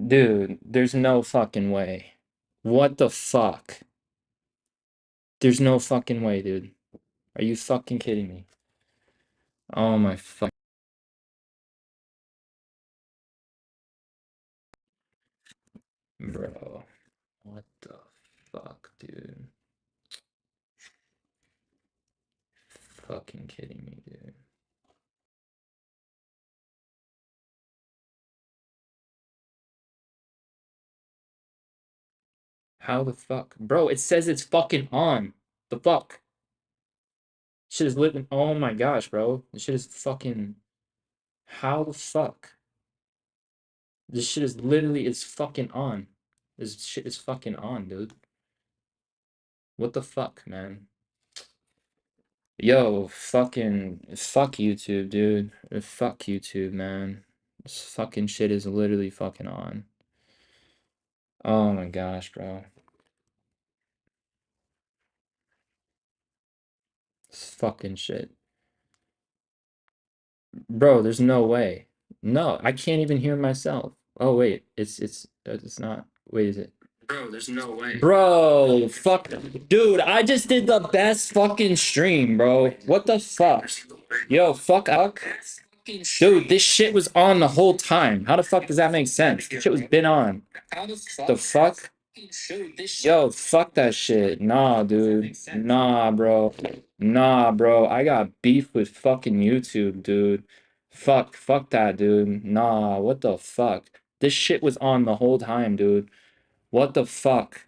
Dude, there's no fucking way. What the fuck? There's no fucking way, dude. Are you fucking kidding me? Oh my fuck. Bro. What the fuck, dude? Fucking kidding me, dude. How the fuck? Bro, it says it's fucking on. The fuck? Shit is living. Oh my gosh, bro. This shit is fucking. How the fuck? This shit is literally, it's fucking on. This shit is fucking on, dude. What the fuck, man? Yo, fucking fuck YouTube, dude. Fuck YouTube, man. This fucking shit is literally fucking on. Oh my gosh, bro. This fucking shit. Bro, there's no way. No, I can't even hear myself. Oh wait, it's not. Wait, is it? Bro, there's no way. Bro, fuck. Dude, I just did the best fucking stream, bro. What the fuck? Yo, fuck. Dude, this shit was on the whole time. How the fuck does that make sense? This shit was been on. The fuck? Yo, fuck that shit. Nah, dude. Nah, bro. Nah, bro. I got beef with fucking YouTube, dude. Fuck that, dude. Nah, what the fuck? This shit was on the whole time, dude. What the fuck?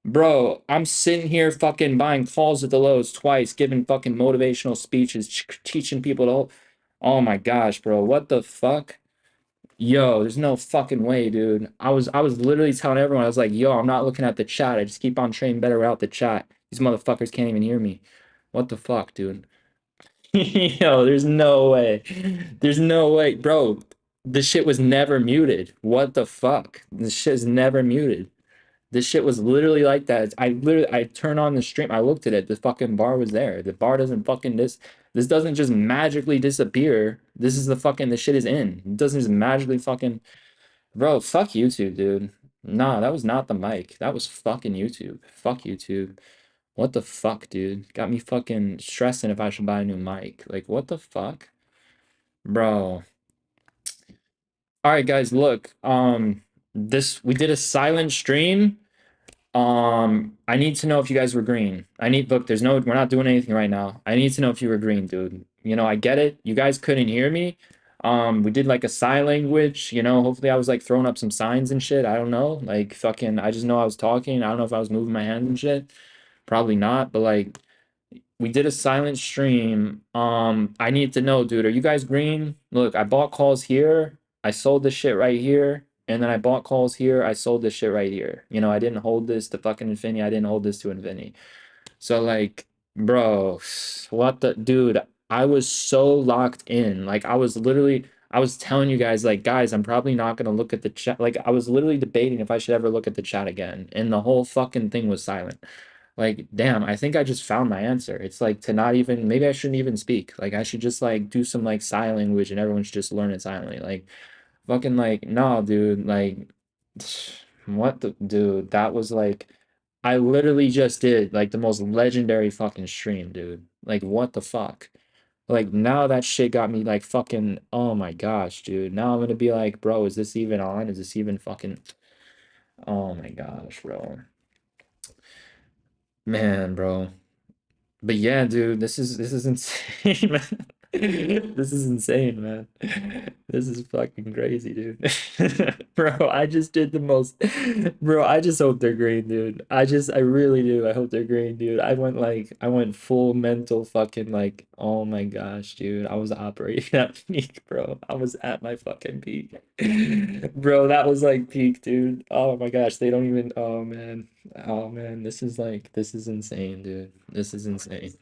Bro, I'm sitting here fucking buying calls at the Lowe's twice, giving fucking motivational speeches, teaching people to. Oh my gosh, bro. What the fuck? Yo, there's no fucking way, dude. I was literally telling everyone, I was like, yo, I'm not looking at the chat. I just keep on trading better without the chat. These motherfuckers can't even hear me. What the fuck, dude? Yo, there's no way. There's no way. Bro, this shit was never muted. What the fuck? This shit is never muted. This shit was literally like that. I turned on the stream. I looked at it. The fucking bar was there. The bar doesn't fucking this doesn't just magically disappear. This is the shit is in. It doesn't just magically fucking. Bro, fuck YouTube, dude. Nah, that was not the mic. That was fucking YouTube. Fuck YouTube. What the fuck, dude? Got me fucking stressing if I should buy a new mic. Like, what the fuck? Bro. All right, guys, look. This we did a silent stream. I need to know if you guys were green. Look, we're not doing anything right now. I need to know if you were green, dude. You know, I get it. You guys couldn't hear me. We did like a sign language, hopefully I was like throwing up some signs and shit. I don't know. Like fucking, I just know I was talking. I don't know if I was moving my hands and shit. Probably not, but like we did a silent stream. I need to know, dude, are you guys green? Look, I bought calls here. I sold this shit right here. And then I bought calls here. I sold this shit right here. I didn't hold this to fucking infinity. I didn't hold this to infinity. So like, bro, what the dude, I was so locked in. Like I was telling you guys, like, guys, I'm probably not gonna look at the chat. Like I was literally debating if I should ever look at the chat again. And the whole fucking thing was silent. Like, damn, I think I just found my answer. It's like to not even, maybe I shouldn't even speak. Like I should just like do some like sign language and everyone should just learn it silently. Like fucking like, no, dude, like what the dude, that was like I literally just did like the most legendary fucking stream, dude. Like what the fuck? Like now that shit got me like fucking oh my gosh, dude. Now I'm gonna be like, bro, is this even on? Is this even fucking oh my gosh, bro. Man, bro. But yeah, dude, this is insane, man. This is insane, man. This is fucking crazy, dude. Bro, I just did the most. Bro, I just hope they're green, dude. I really do. I hope they're green, dude. I went full mental fucking like, oh my gosh, dude. I was operating at peak, bro. I was at my fucking peak. Bro, that was like peak, dude. Oh my gosh, they don't even, oh man. Oh man, this is insane, dude. This is insane.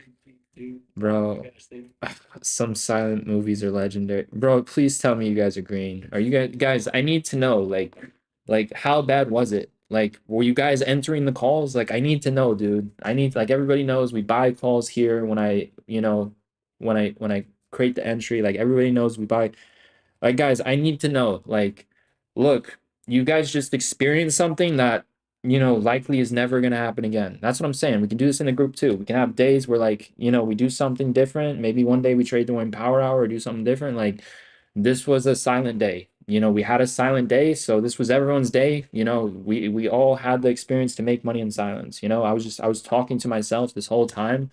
Bro, some silent movies are legendary. Bro, please tell me you guys are green. Are you guys, I need to know like how bad was it? Like were you guys entering the calls? Like I need to know, dude. I need like everybody knows we buy calls here when I create the entry, like everybody knows we buy like guys, I need to know. Like look, you guys just experienced something that, likely is never gonna happen again. That's what I'm saying. We can do this in a group too. We can have days where like, we do something different. Maybe one day we trade to win power hour or do something different. Like this was a silent day. We had a silent day, so this was everyone's day. We all had the experience to make money in silence. I was talking to myself this whole time.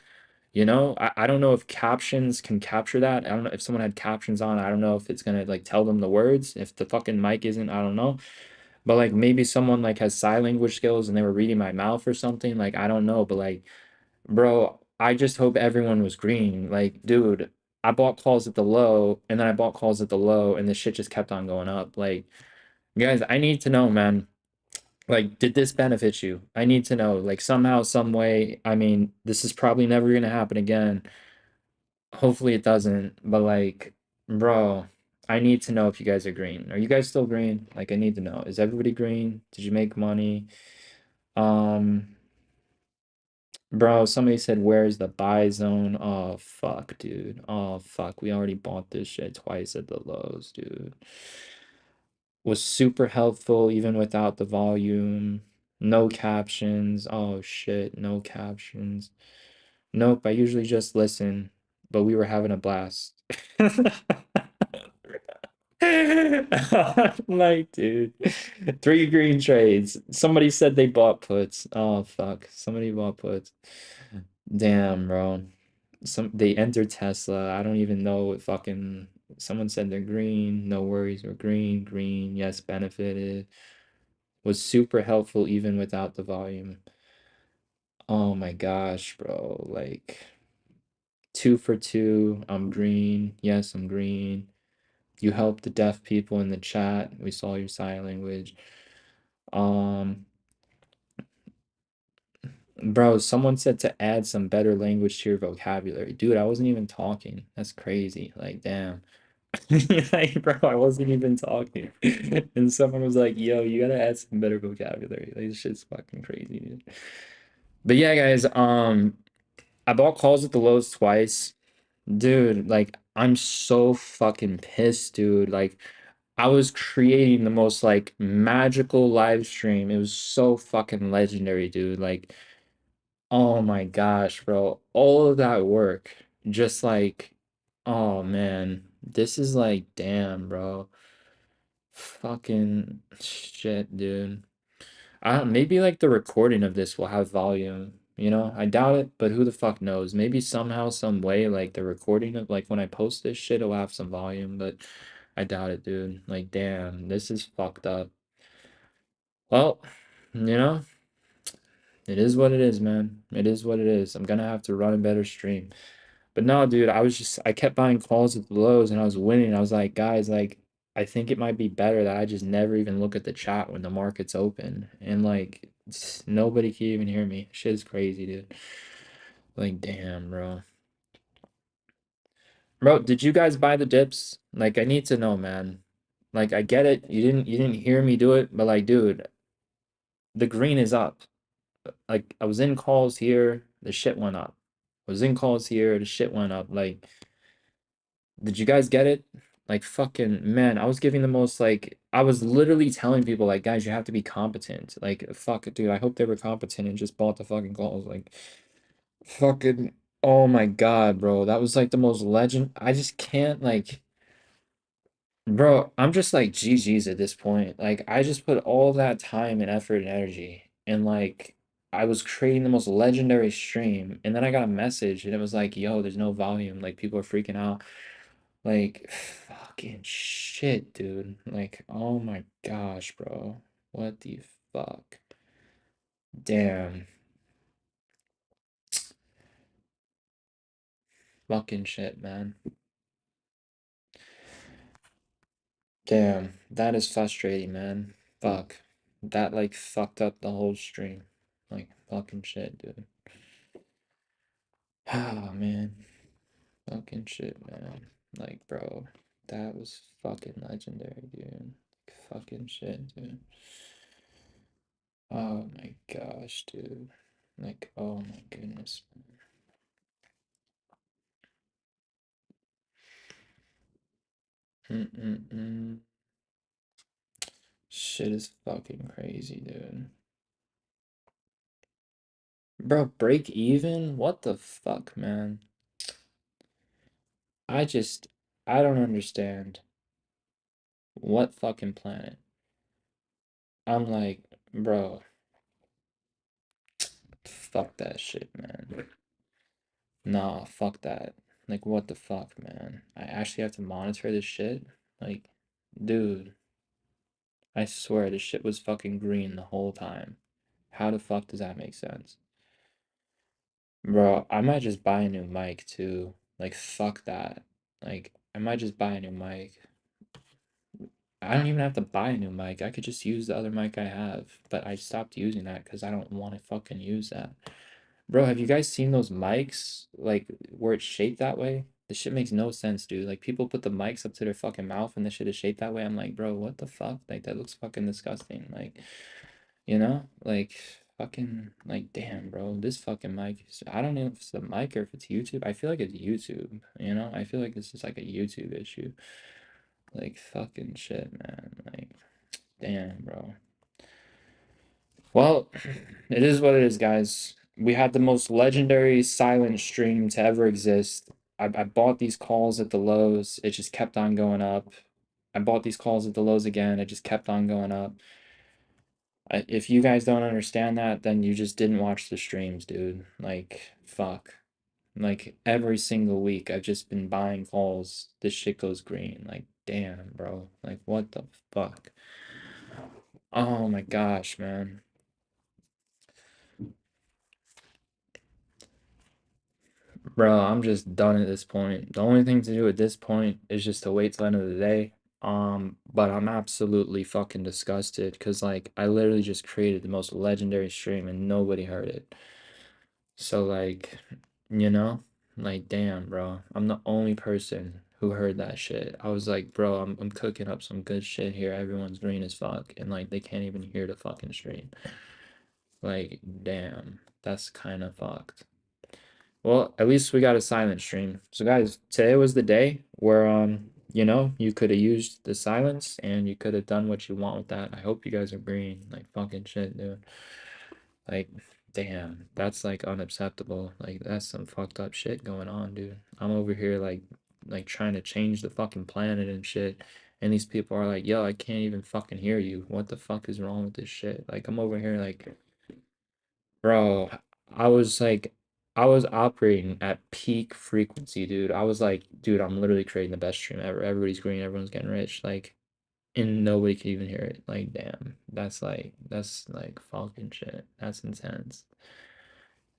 I don't know if captions can capture that. I don't know if someone had captions on. I don't know if it's gonna like tell them the words. If the fucking mic isn't, I don't know. But like maybe someone like has sign language skills and they were reading my mouth or something. Like I don't know, but like, bro, I just hope everyone was green. Like, dude, I bought calls at the low and then I bought calls at the low and the shit just kept on going up. Like, guys, I need to know, man. Like, did this benefit you? I need to know. Like somehow, some way. I mean, this is probably never gonna happen again. Hopefully it doesn't, but like, bro, I need to know if you guys are green. Are you guys still green? Like, I need to know. Is everybody green? Did you make money? Um, Bro, somebody said, where's the buy zone? Oh, fuck, dude. Oh, fuck. We already bought this shit twice at the lows, dude. Was super helpful even without the volume. No captions. Oh, shit. No captions. Nope, I usually just listen, but we were having a blast. Like, dude, three green trades. Somebody said they bought puts. Oh, fuck. Somebody bought puts. Damn, bro. They entered Tesla. I don't even know what fucking someone said they're green. No worries, we're green. Green, yes, benefited. Was super helpful even without the volume. Oh my gosh, bro. Like 2 for 2. I'm green. Yes, I'm green. You helped the deaf people in the chat. We saw your sign language. Um, Bro, someone said to add some better language to your vocabulary. Dude, I wasn't even talking. That's crazy. Like, damn. Like, bro, I wasn't even talking. And someone was like, yo, you gotta add some better vocabulary. Like, this shit's fucking crazy, dude. But yeah, guys, I bought calls at the lows twice. Dude, like, I'm so fucking pissed, dude. Like, I was creating the most, like, magical live stream. It was so fucking legendary, dude. Like, oh my gosh, bro. All of that work, just like, oh man, this is like, damn, bro. Fucking shit, dude. I don't, maybe like the recording of this will have volume, I doubt it, but who the fuck knows? Maybe somehow, some way, like the recording of like when I post this shit, it'll have some volume, but I doubt it, dude. Like, damn, this is fucked up. Well, you know, it is what it is, man. It is what it is. I'm gonna have to run a better stream. But no, dude, I kept buying calls at the lows and I was winning. I was like, guys, like, I think it might be better that I just never even look at the chat when the market's open. And like, nobody can even hear me. Shit's crazy, dude. Like, damn, bro. Bro, did you guys buy the dips? Like, I need to know, man. Like, I get it. You didn't hear me do it, but like, dude, the green is up. Like, I was in calls here, the shit went up. I was in calls here, the shit went up. Like, did you guys get it? Like fucking man, I was giving the most like I was literally telling people like guys, you have to be competent. Like fuck it, dude. I hope they were competent and just bought the fucking calls. Like fucking oh my God, bro. That was like the most legend. I just can't like bro, I'm just like GG's at this point. Like I just put all that time and effort and energy and like I was creating the most legendary stream and then I got a message and it was like, yo, there's no volume. Like people are freaking out. Like, fucking shit, dude. Like, oh my gosh, bro. What the fuck? Damn. Fucking shit, man. Damn. That is frustrating, man. Fuck. That, like, fucked up the whole stream. Like, fucking shit, dude. Ah, man. Fucking shit, man. Like, bro. That was fucking legendary, dude. Fucking shit, dude. Oh my gosh, dude. Like, oh my goodness. Mm-mm-mm. Shit is fucking crazy, dude. Bro, break even? What the fuck, man? I just, I don't understand. What fucking planet? I'm like, bro, fuck that shit, man. Nah, fuck that. Like, what the fuck, man? I actually have to monitor this shit? Like, dude, I swear this shit was fucking green the whole time. How the fuck does that make sense? Bro, I might just buy a new mic too. Like, fuck that. Like, I might just buy a new mic. I don't even have to buy a new mic. I could just use the other mic I have. But I stopped using that because I don't want to fucking use that. Bro, have you guys seen those mics? Like, where it's shaped that way? This shit makes no sense, dude. Like, people put the mics up to their fucking mouth and the shit is shaped that way. I'm like, bro, what the fuck? Like, that looks fucking disgusting. Like, Like, fucking, like, damn, bro. This fucking mic is, I don't know if it's the mic or if it's YouTube. I feel like it's YouTube, I feel like this is like a YouTube issue. Like, fucking shit, man. Like, damn, bro. Well, it is what it is, guys. We had the most legendary silent stream to ever exist. I bought these calls at the lows. It just kept on going up. I bought these calls at the lows again. It just kept on going up. If you guys don't understand that, then you just didn't watch the streams, dude. Like, fuck. Like, every single week, I've just been buying calls. This shit goes green. Like, damn, bro. Like, what the fuck? Oh my gosh, man. Bro, I'm just done at this point. The only thing to do at this point is just to wait till the end of the day. But I'm absolutely fucking disgusted because like I literally just created the most legendary stream and nobody heard it. So like, you know, like damn, bro. I'm the only person who heard that shit. I was like, bro, I'm cooking up some good shit here. Everyone's green as fuck and like they can't even hear the fucking stream. Like, damn, that's kind of fucked. Well, at least we got a silent stream. So guys, today was the day where you could have used the silence and you could have done what you want with that. I hope you guys are green. Like fucking shit, dude. Like, damn, that's like unacceptable. Like that's some fucked up shit going on, dude. I'm over here like trying to change the fucking planet and shit. And these people are like, yo, I can't even fucking hear you. What the fuck is wrong with this shit? Like I'm over here like bro, I was like, I was operating at peak frequency, dude. I was like, dude, I'm literally creating the best stream ever. Everybody's green, everyone's getting rich, like, and nobody can even hear it. Like, damn, that's like fucking shit. That's intense.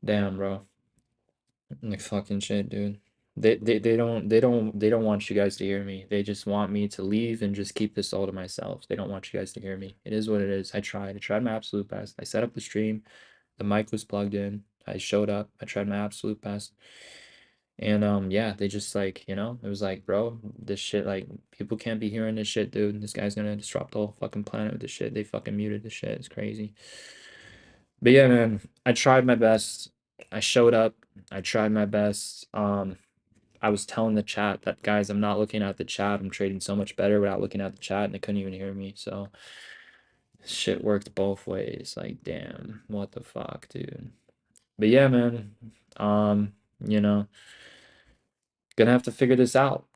Damn, bro. Like fucking shit, dude. They don't want you guys to hear me. They just want me to leave and just keep this all to myself. They don't want you guys to hear me. It is what it is. I tried my absolute best. I set up the stream. The mic was plugged in. I showed up. I tried my absolute best. And yeah, they just like, it was like, bro, this shit like people can't be hearing this shit, dude. This guy's gonna disrupt the whole fucking planet with this shit. They fucking muted this shit. It's crazy. But yeah, man, I tried my best. I showed up. I tried my best. I was telling the chat that guys, I'm not looking at the chat. I'm trading so much better without looking at the chat, and they couldn't even hear me. So shit worked both ways. Like, damn, what the fuck, dude. But yeah, man, you know, gonna have to figure this out.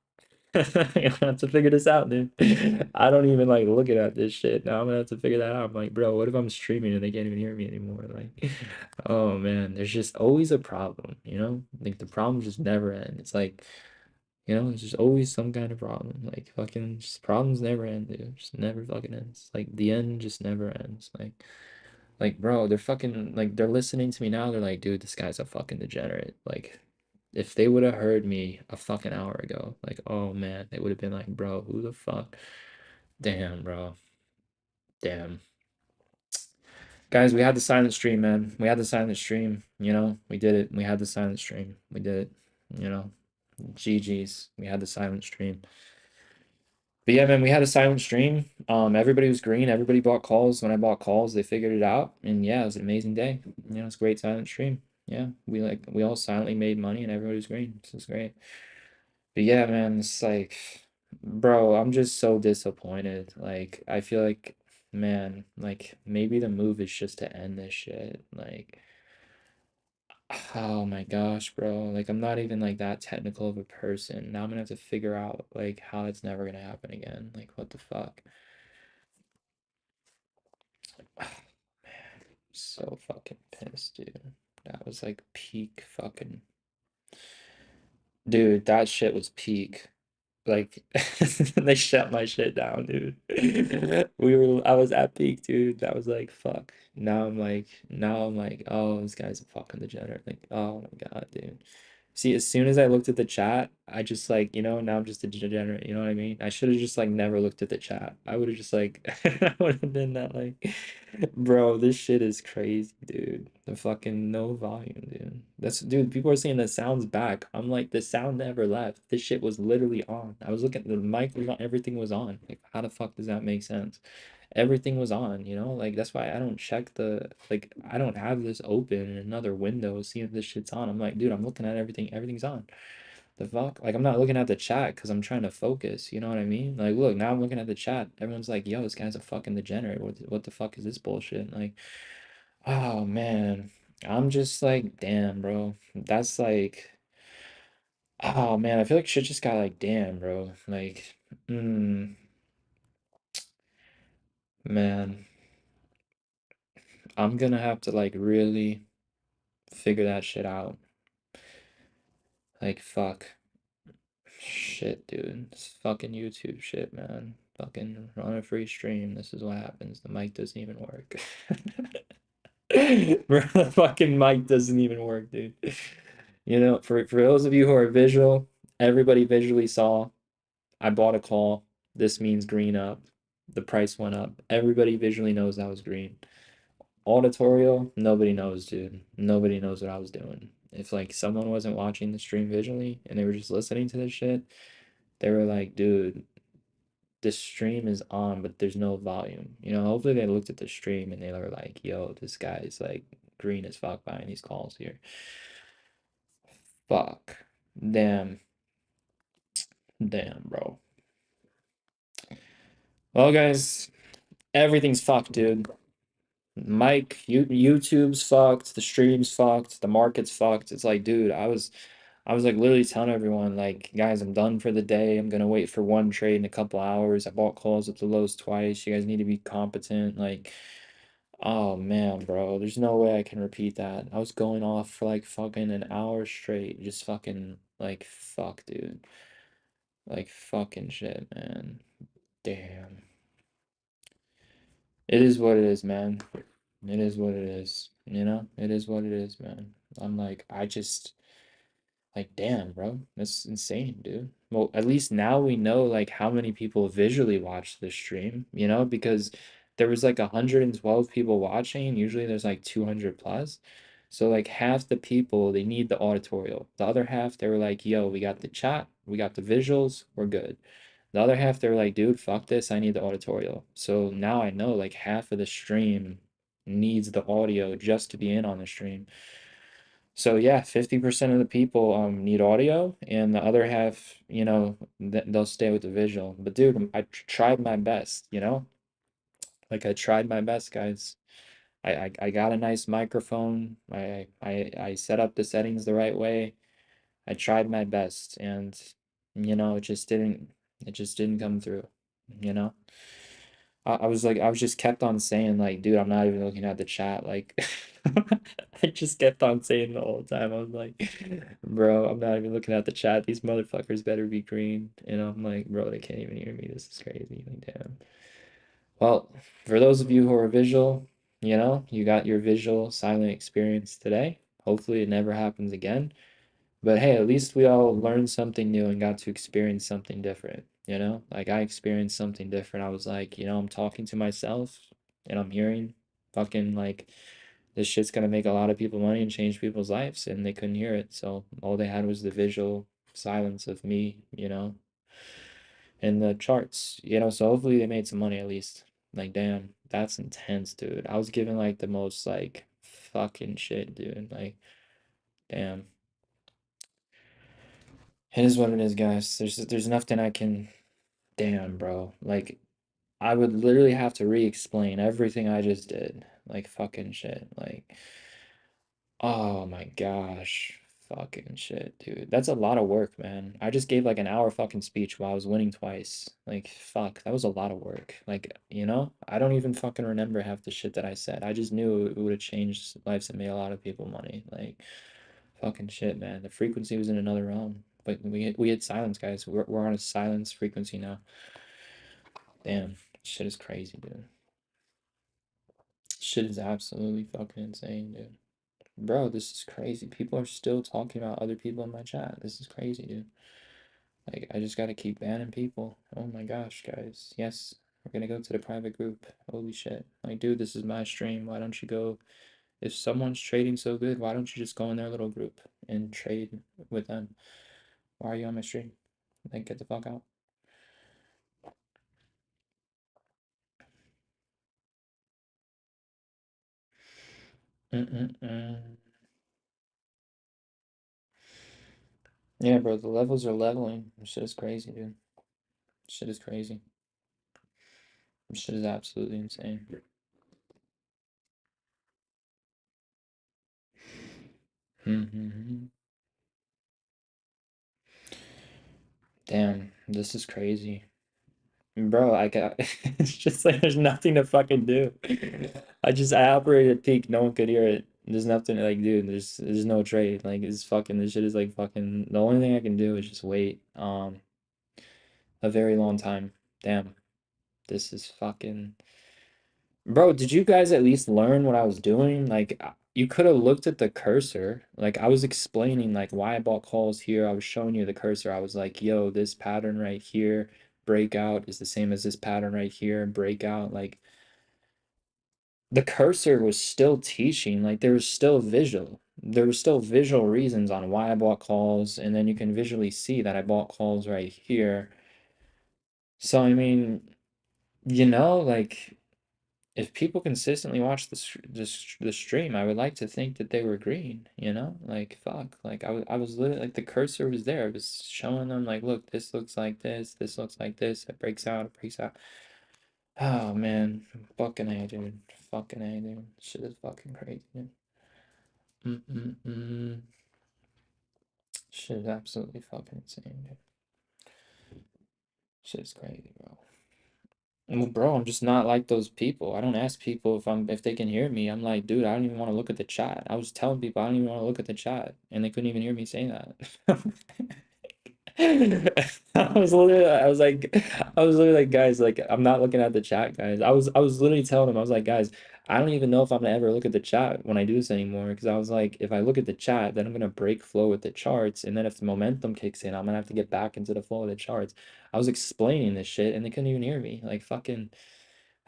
Gonna have to figure this out, dude. I don't even like looking at this shit. Now I'm gonna have to figure that out. I'm like, bro, what if I'm streaming and they can't even hear me anymore? Like, oh man, there's just always a problem. Like the problem just never end. It's like, there's just always some kind of problem. Like fucking just problems never end, dude. Just never fucking ends. Like the end just never ends. Like, bro, they're fucking like they're listening to me now. They're like, dude, this guy's a fucking degenerate. Like, if they would have heard me a fucking hour ago, like, oh man, they would have been like, bro, who the fuck? Damn, bro. Damn. Guys, we had the silent stream, man. We had the silent stream. We did it. We had the silent stream. We did it. You know, GG's. We had the silent stream. But yeah, man, we had a silent stream. Everybody was green. Everybody bought calls. When I bought calls, they figured it out. And yeah, it was an amazing day. It's a great silent stream. Yeah, we all silently made money and everybody was green. This is great. But yeah, man, it's like, bro, I'm just so disappointed. Like, I feel like man, like maybe the move is just to end this shit. Like, oh my gosh, bro. Like I'm not even like that technical of a person. Now I'm gonna have to figure out like how it's never gonna happen again. Like what the fuck? Man, so fucking pissed, dude. That was like peak fucking. Dude, that shit was peak. Like they shut my shit down, dude. I was at peak, dude. That was like fuck. Now I'm like, oh, this guy's a fucking degenerate. Like, oh my God, dude. See, as soon as I looked at the chat, I just like, now I'm just a degenerate, you know what I mean? I should have just like never looked at the chat. I would have just like I would have been that like bro, this shit is crazy, dude. The fucking no volume, dude. Dude, people are saying the sound's back. I'm like, the sound never left. This shit was literally on. I was looking, the mic was on, everything was on. Like, how the fuck does that make sense? Everything was on, Like, that's why I don't check like, I don't have this open in another window, seeing if this shit's on. I'm like, dude, I'm looking at everything. Everything's on. The fuck? Like, I'm not looking at the chat because I'm trying to focus. You know what I mean? Like, look, now I'm looking at the chat. Everyone's like, yo, this guy's a fucking degenerate. What the fuck is this bullshit? Like, oh man. I'm just like, damn, bro. That's like, oh man, I feel like shit just got like, damn, bro. Like, mm, man, I'm gonna have to like really figure that shit out. Like, fuck. Shit, dude. It's fucking YouTube shit, man. Fucking run a free stream. This is what happens. The mic doesn't even work. Bro, the fucking mic doesn't even work, dude. For those of you who are visual, everybody visually saw I bought a call. This means green up. The price went up. Everybody visually knows that was green. Auditorial, nobody knows, dude. Nobody knows what I was doing. If like someone wasn't watching the stream visually and they were just listening to this shit, they were like, dude, the stream is on, but there's no volume. Hopefully they looked at the stream and they were like, yo, this guy's like green as fuck buying these calls here. Fuck. Damn. Damn, bro. Well, guys, everything's fucked, dude. YouTube's fucked, the stream's fucked, the market's fucked. It's like, dude, I was like literally telling everyone, like, guys, I'm done for the day. I'm gonna wait for one trade in a couple hours. I bought calls at the lows twice. You guys need to be competent. Like, oh man, bro, there's no way I can repeat that. I was going off for like fucking an hour straight, just fucking like fuck, dude. Like fucking shit, man. Damn. It is what it is, man. It is what it is. It is what it is, man. I'm like, I just like, damn, bro, that's insane, dude. Well, at least now we know like how many people visually watched the stream, because there was like 112 people watching. Usually there's like 200 plus. So like half the people, they need the auditorial. The other half, they were like, yo, we got the chat, we got the visuals, we're good. The other half, they were like, dude, fuck this, I need the auditorial. So now I know like half of the stream needs the audio just to be in on the stream. So yeah, 50% of the people need audio, and the other half, they'll stay with the visual. But dude, I tried my best. Like I tried my best, guys. I got a nice microphone. I set up the settings the right way. I tried my best, and it just didn't come through, you know? I was just kept on saying like, dude, I'm not even looking at the chat. Like, I just kept on saying the whole time. I was like, bro, I'm not even looking at the chat. These motherfuckers better be green. And I'm like, bro, they can't even hear me. This is crazy. Like, damn. Well, for those of you who are visual, you got your visual silent experience today. Hopefully it never happens again. But hey, at least we all learned something new and got to experience something different. Like I experienced something different. I was like, I'm talking to myself and I'm hearing fucking like this shit's gonna make a lot of people money and change people's lives, and they couldn't hear it. So all they had was the visual silence of me, and the charts. So hopefully they made some money at least. Like, damn, that's intense, dude. I was given like the most like fucking shit, dude. Like, damn. It is what it is, guys. There's nothing I can. Damn, bro. Like, I would literally have to re-explain everything I just did. Like fucking shit. Like, oh my gosh. Fucking shit, dude. That's a lot of work, man. I just gave like an hour fucking speech while I was winning twice. Like, fuck, that was a lot of work. Like, I don't even fucking remember half the shit that I said. I just knew it would have changed lives and made a lot of people money. Like, fucking shit, man. The frequency was in another realm. But we had silence, guys. We're on a silence frequency now. Damn, shit is crazy, dude. Shit is absolutely fucking insane, dude. Bro, this is crazy. People are still talking about other people in my chat. This is crazy, dude. Like, I just gotta keep banning people. Oh my gosh, guys. Yes, we're gonna go to the private group. Holy shit. Like, dude, this is my stream. Why don't you go? If someone's trading so good, why don't you just go in their little group and trade with them? Why are you on my stream? Like, get the fuck out. Mm-mm-mm. Yeah, bro, the levels are leveling. Shit is crazy, dude. Shit is crazy. Shit is absolutely insane. Mm-hmm. Damn, this is crazy. Bro, I got it's just like there's nothing to fucking do. I operated at peak, no one could hear it. There's nothing to like do. There's no trade. Like it's fucking this shit is like fucking the only thing I can do is just wait a very long time. Damn. This is fucking Bro, did you guys at least learn what I was doing? Like, you could have looked at the cursor. Like, I was explaining, like, why I bought calls here. I was showing you the cursor. I was like, yo, this pattern right here, breakout is the same as this pattern right here, breakout. Like, the cursor was still teaching. Like, there was still visual. There was still visual reasons on why I bought calls. And then you can visually see that I bought calls right here. So, I mean, like, if people consistently watch the stream, I would like to think that they were green, Like fuck, like I was literally like the cursor was there. It was showing them like, look, this looks like this looks like this. It breaks out, it breaks out. Oh man, fucking A, dude. Fucking A, dude. Shit is fucking crazy, dude. Mm-mm-mm. Shit is absolutely fucking insane, dude. Shit is crazy, bro. Well, bro, I'm just not like those people. I don't ask people if they can hear me. I'm like, dude, I don't even want to look at the chat. I was telling people I don't even want to look at the chat, and they couldn't even hear me say that. I was literally like, guys, like, I'm not looking at the chat, guys. I was literally telling them, I was like, guys, I don't even know if I'm gonna ever look at the chat when I do this anymore, because I was like, if I look at the chat, then I'm gonna break flow with the charts, and then if the momentum kicks in, I'm gonna have to get back into the flow of the charts. I was explaining this shit, and they couldn't even hear me. Like, fucking,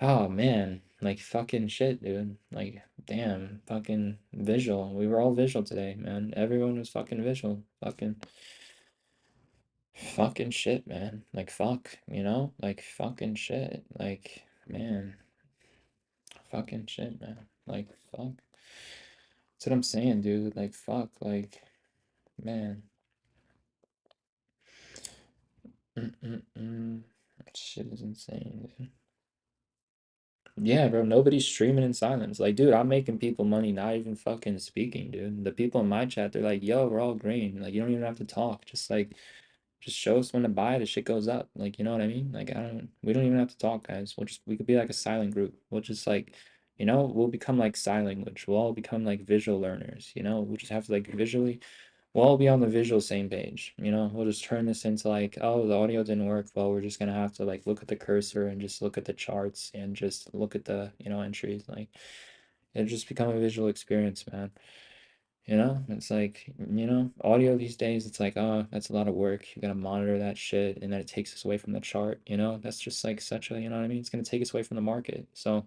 oh man, like, fucking shit, dude. Like, damn, fucking visual. We were all visual today, man. Everyone was fucking visual. Fucking shit, man. Like, fuck, Like, fucking shit. Like, man. Fucking shit, man. Like, fuck. That's what I'm saying, dude. Like, fuck. Like, man. Mm-mm-mm. Shit is insane, dude. Yeah, bro. Nobody's streaming in silence. Like, dude, I'm making people money not even fucking speaking, dude. The people in my chat, they're like, yo, we're all green. Like, you don't even have to talk. Just show us when to buy, the shit goes up. Like, you know what I mean? Like, we don't even have to talk, guys. We could be like a silent group. We'll just like, we'll become like sign language. We'll all become like visual learners, We'll just have to like visually, we'll all be on the visual same page, We'll just turn this into like, oh, the audio didn't work. Well, we're just gonna have to like look at the cursor and just look at the charts and just look at the, entries. Like, it'll just become a visual experience, man. It's like, audio these days, it's like, oh, that's a lot of work. You gotta monitor that shit, and then it takes us away from the chart, That's just like such a, you know what I mean? It's gonna take us away from the market. So,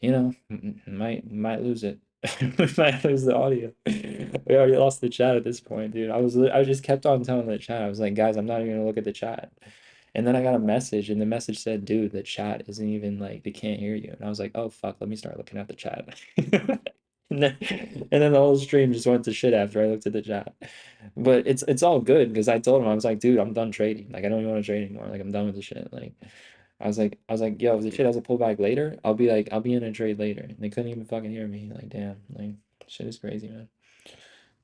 might lose it. We might lose the audio. We already lost the chat at this point, dude. I just kept on telling the chat. I was like, guys, I'm not even gonna look at the chat. And then I got a message, and the message said, dude, the chat isn't even like they can't hear you. And I was like, oh fuck, let me start looking at the chat. And then the whole stream just went to shit after I looked at the chat. But it's all good because I told him I was like, dude, I'm done trading. Like I don't even want to trade anymore. Like I'm done with the shit. Like I was like, yo, if the shit has a pullback later, I'll be in a trade later. And they couldn't even fucking hear me. Like, damn, like, shit is crazy, man.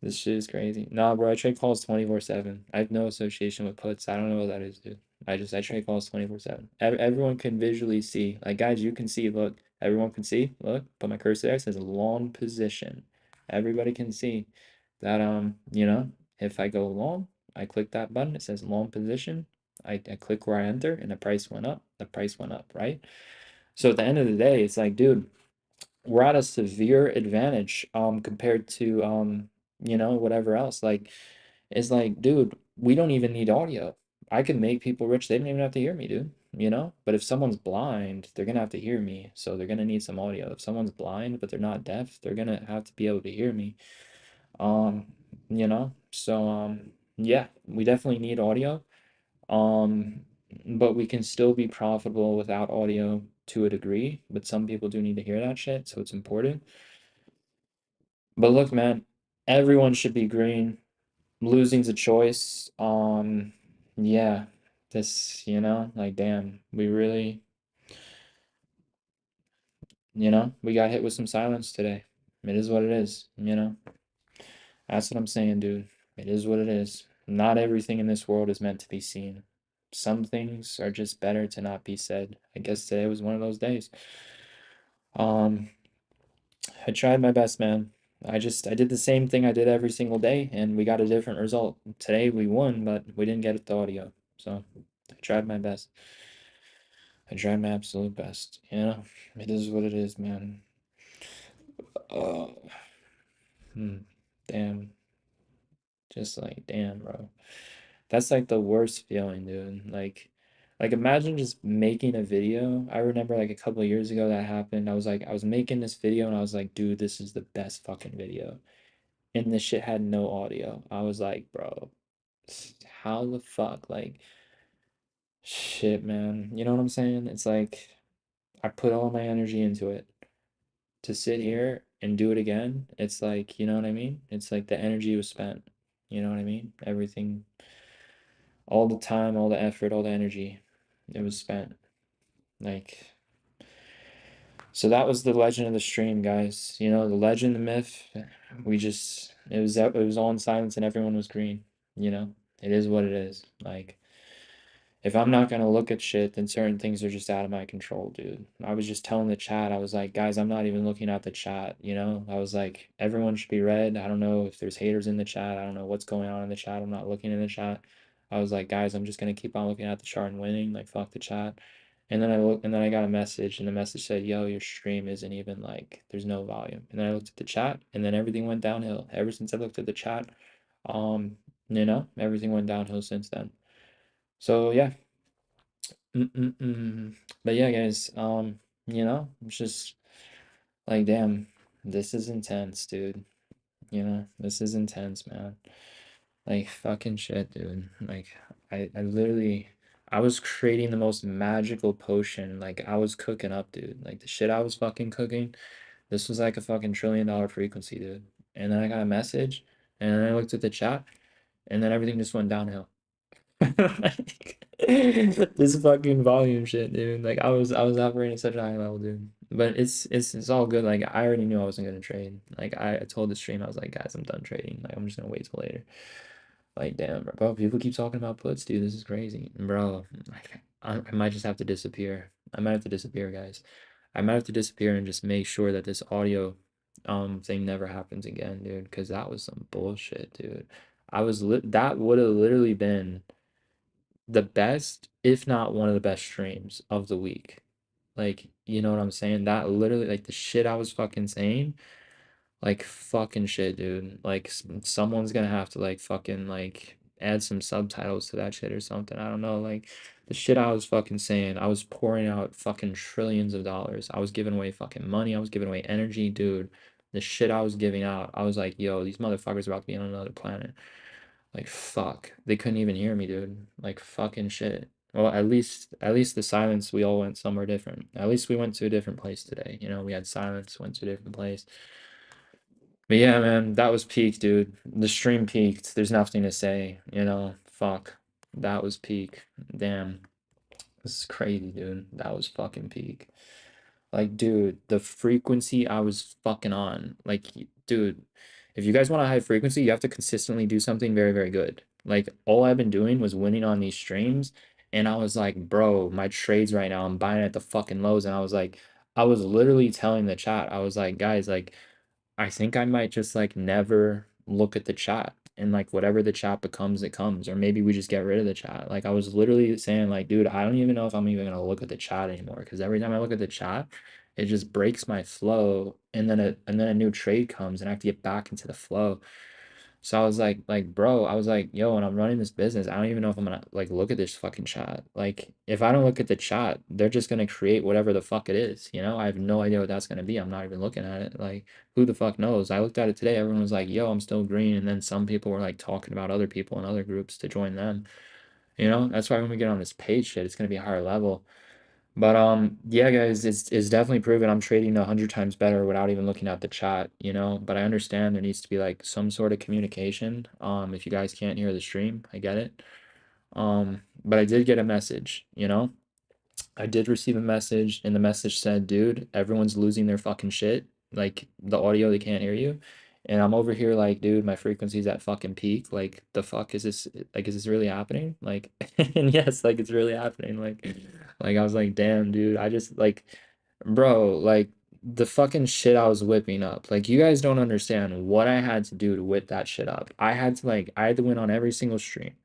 This shit is crazy. Nah, bro, I trade calls 24/7. I have no association with puts. I don't know what that is, dude. I trade calls 24/7. Everyone can visually see. Like, guys, you can see. Look, everyone can see. Look, put my cursor there. It says long position. Everybody can see that. If I go long, I click that button. It says long position. I click where I enter, and the price went up. The price went up, right? So at the end of the day, it's like, dude, we're at a severe advantage compared to whatever else. Like it's like, dude, we don't even need audio. I can make people rich. They don't even have to hear me, dude. But if someone's blind, they're gonna have to hear me. So they're gonna need some audio. If someone's blind but they're not deaf, they're gonna have to be able to hear me. Um, yeah, we definitely need audio. Um, but we can still be profitable without audio to a degree, but some people do need to hear that shit, so it's important. But look, man, everyone should be green. Losing's a choice. Yeah, like damn, we really, we got hit with some silence today. It is what it is. That's what I'm saying, dude. It is what it is. Not everything in this world is meant to be seen. Some things are just better to not be said. I guess today was one of those days. Um, I tried my best, man. I did the same thing I did every single day, and we got a different result. Today we won, but we didn't get the audio. So I tried my best. I tried my absolute best. It is what it is, man. Uh, hmm, damn. Just like, damn, bro. That's like the worst feeling, dude. Like imagine just making a video. I remember like a couple of years ago that happened. I was making this video and I was like, dude, this is the best fucking video. And this shit had no audio. I was like, bro, how the fuck? Like, shit, man. You know what I'm saying? It's like I put all my energy into it to sit here and do it again. It's like, you know what I mean? It's like the energy was spent. You know what I mean? Everything, all the time, all the effort, all the energy, it was spent. Like, so that was the legend of the stream, guys. The legend, the myth. It was all in silence and everyone was green. It is what it is. Like, if I'm not gonna look at shit, then certain things are just out of my control, dude. I was just telling the chat, I was like, guys, I'm not even looking at the chat. I was like, everyone should be red. I don't know if there's haters in the chat. I don't know what's going on in the chat. I'm not looking in the chat. I was like, guys, I'm just gonna keep on looking at the chart and winning. Like, fuck the chat. And then I got a message, and the message said, yo, your stream isn't even like, there's no volume. And then I looked at the chat, and then everything went downhill. Ever since I looked at the chat, everything went downhill since then. So yeah. Mm-mm-mm. But yeah, guys, it's just like, damn, this is intense, dude. This is intense, man. Like, fucking shit, dude. Like, I literally, I was creating the most magical potion. Like, I was cooking up, dude. Like, the shit I was fucking cooking, this was like a fucking $1 trillion frequency, dude. And then I got a message, and then I looked at the chat, and then everything just went downhill. Like, this fucking volume shit, dude. Like I was operating at such a high level, dude. But it's all good. Like I already knew I wasn't gonna trade. Like I told the stream, I was like, guys, I'm done trading. Like I'm just gonna wait till later. Like damn, bro. People keep talking about puts, dude. This is crazy, bro. Like I might just have to disappear. I might have to disappear, guys. I might have to disappear and just make sure that this audio thing never happens again, dude. Because that was some bullshit, dude. That would have literally been the best, if not one of the best streams of the week. Like, you know what I'm saying? That literally, like, the shit I was fucking saying, like, fucking shit, dude. Like, someone's gonna have to, like, fucking, like, add some subtitles to that shit or something. I don't know. Like, the shit I was fucking saying, I was pouring out fucking trillions of dollars. I was giving away fucking money. I was giving away energy, dude. The shit I was giving out, I was like, yo, these motherfuckers are about to be on another planet. Like fuck. They couldn't even hear me, dude. Like fucking shit. Well, at least the silence we all went somewhere different. At least we went to a different place today. We had silence, went to a different place. But yeah, man, that was peak, dude. The stream peaked. There's nothing to say. Fuck. That was peak. Damn. This is crazy, dude. That was fucking peak. Like, dude, the frequency I was fucking on. Like, dude, if you guys want a high frequency, you have to consistently do something very, very good. Like, all I've been doing was winning on these streams, and I was like, bro, my trades right now, I'm buying at the fucking lows. And I was like, I was literally telling the chat, I was like, guys, like, I think I might just like never look at the chat and like whatever the chat becomes, it comes. Or maybe we just get rid of the chat. Like I was literally saying, like, dude, I don't even know if I'm even gonna look at the chat anymore. Because every time I look at the chat, it just breaks my flow. And then a new trade comes and I have to get back into the flow. So I was like, bro, I was like, yo, when I'm running this business, I don't even know if I'm gonna like look at this fucking chat. Like, if I don't look at the chat, they're just gonna create whatever the fuck it is, you know? I have no idea what that's gonna be. I'm not even looking at it. Like, who the fuck knows? I looked at it today, everyone was like, yo, I'm still green, and then some people were like talking about other people in other groups to join them. You know? That's why when we get on this page shit, it's gonna be a higher level. But yeah, guys, it's definitely proven I'm trading 100 times better without even looking at the chat, you know. But I understand there needs to be like some sort of communication. If you guys can't hear the stream, I get it. But I did get a message, you know. I did receive a message, and the message said, dude, everyone's losing their fucking shit. Like the audio, they can't hear you. And I'm over here like, dude, my frequency's at fucking peak. Like, the fuck is this? Like, is this really happening? Like, and yes, like it's really happening. Like I was like, damn, dude, I just like, bro, like the fucking shit I was whipping up. Like, you guys don't understand what I had to do to whip that shit up. I had to win on every single stream.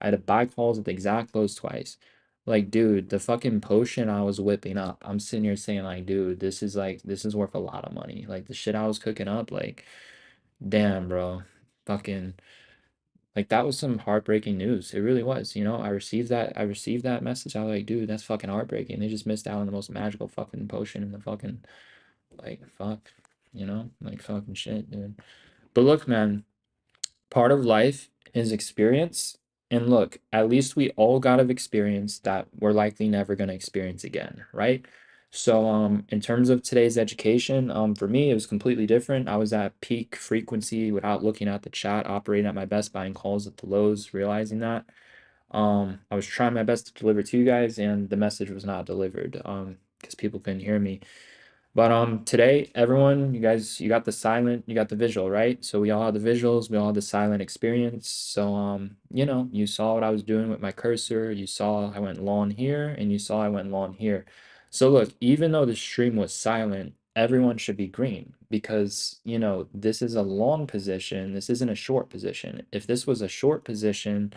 I had to buy calls at the exact lows twice. Like, dude, the fucking potion I was whipping up, I'm sitting here saying, like, dude, this is worth a lot of money. Like, the shit I was cooking up, like, damn, bro. Fucking, like, that was some heartbreaking news. It really was. You know, I received that message. I was like, dude, that's fucking heartbreaking. They just missed out on the most magical fucking potion in the fucking, like, fuck, you know, like, fucking shit, dude. But look, man, part of life is experience. And look, at least we all got of experience that we're likely never going to experience again, right? So, in terms of today's education, for me, it was completely different. I was at peak frequency without looking at the chat, operating at my best, buying calls at the lows, realizing that. I was trying my best to deliver to you guys, and the message was not delivered, because people couldn't hear me. But today, everyone, you got the silent, you got the visual, right? So we all had the visuals, we all had the silent experience. So you know, you saw what I was doing with my cursor, you saw I went long here, and you saw I went long here. So look, even though the stream was silent, everyone should be green because, you know, this is a long position, this isn't a short position. If this was a short position,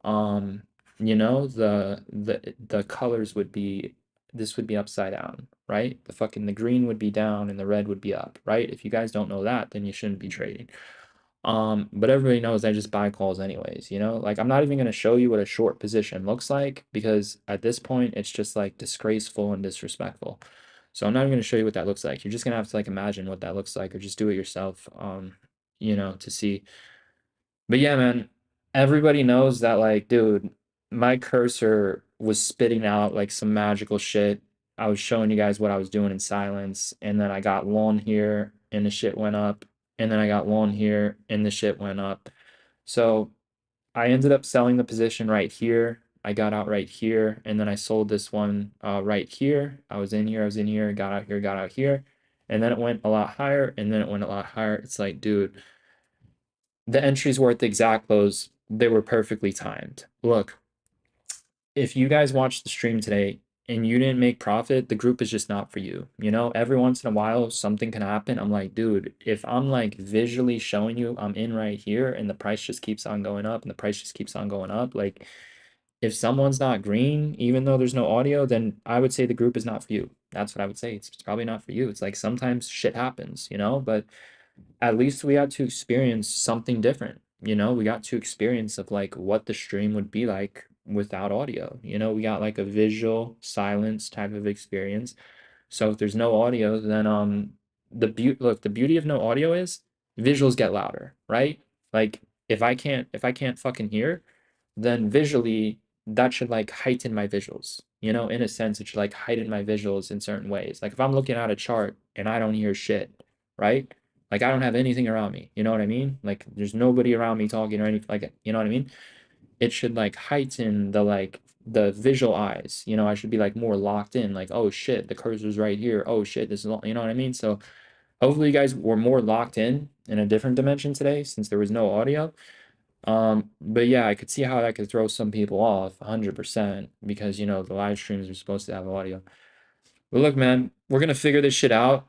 um, you know, the colors would be this would be upside down, right? The green would be down and the red would be up, right? If you guys don't know that, then you shouldn't be trading. But everybody knows I just buy calls anyways, you know? Like I'm not even gonna show you what a short position looks like because at this point it's just like disgraceful and disrespectful. So I'm not even gonna show you what that looks like. You're just gonna have to like imagine what that looks like or just do it yourself, you know, to see. But yeah, man, everybody knows that, like, dude, my cursor was spitting out like some magical shit. I was showing you guys what I was doing in silence, and then I got long here and the shit went up, and then I got long here and the shit went up. So I ended up selling the position right here. I got out right here, and then I sold this one right here. I was in here, got out here, and then it went a lot higher, and then it went a lot higher. It's like, dude, the entries were at the exact close. They were perfectly timed. Look, if you guys watched the stream today and you didn't make profit, the group is just not for you. You know, every once in a while, something can happen. I'm like, dude, if I'm like visually showing you I'm in right here and the price just keeps on going up and the price just keeps on going up, like if someone's not green, even though there's no audio, then I would say the group is not for you. That's what I would say. It's probably not for you. It's like sometimes shit happens, you know, but at least we got to experience something different. You know, we got to experience of like what the stream would be like without audio. You know, we got like a visual silence type of experience. So if there's no audio, then the beauty of no audio is visuals get louder, right? Like if I can't fucking hear, then visually that should like heighten my visuals. You know, in a sense, it should like heighten my visuals in certain ways. Like if I'm looking at a chart and I don't hear shit, right? Like I don't have anything around me. You know what I mean? Like there's nobody around me talking or anything like you know what I mean? It should like heighten the like the visual eyes. You know, I should be like more locked in, like, oh shit, the cursor's right here. Oh shit, this is all, you know what I mean? So hopefully you guys were more locked in a different dimension today since there was no audio. But yeah, I could see how that could throw some people off 100% because you know the live streams are supposed to have audio. But look, man, we're gonna figure this shit out.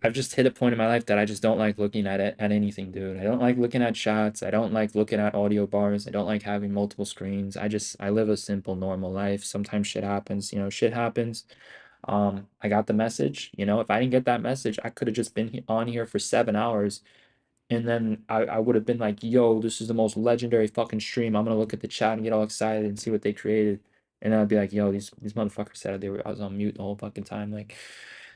I've just hit a point in my life that I just don't like looking at it at anything, dude. I don't like looking at chats. I don't like looking at audio bars. I don't like having multiple screens. I live a simple, normal life. Sometimes shit happens, you know, shit happens. I got the message, you know, if I didn't get that message, I could have just been on here for 7 hours and then I would have been like, yo, this is the most legendary fucking stream. I'm gonna look at the chat and get all excited and see what they created. And then I'd be like, yo, these motherfuckers said I was on mute the whole fucking time. Like,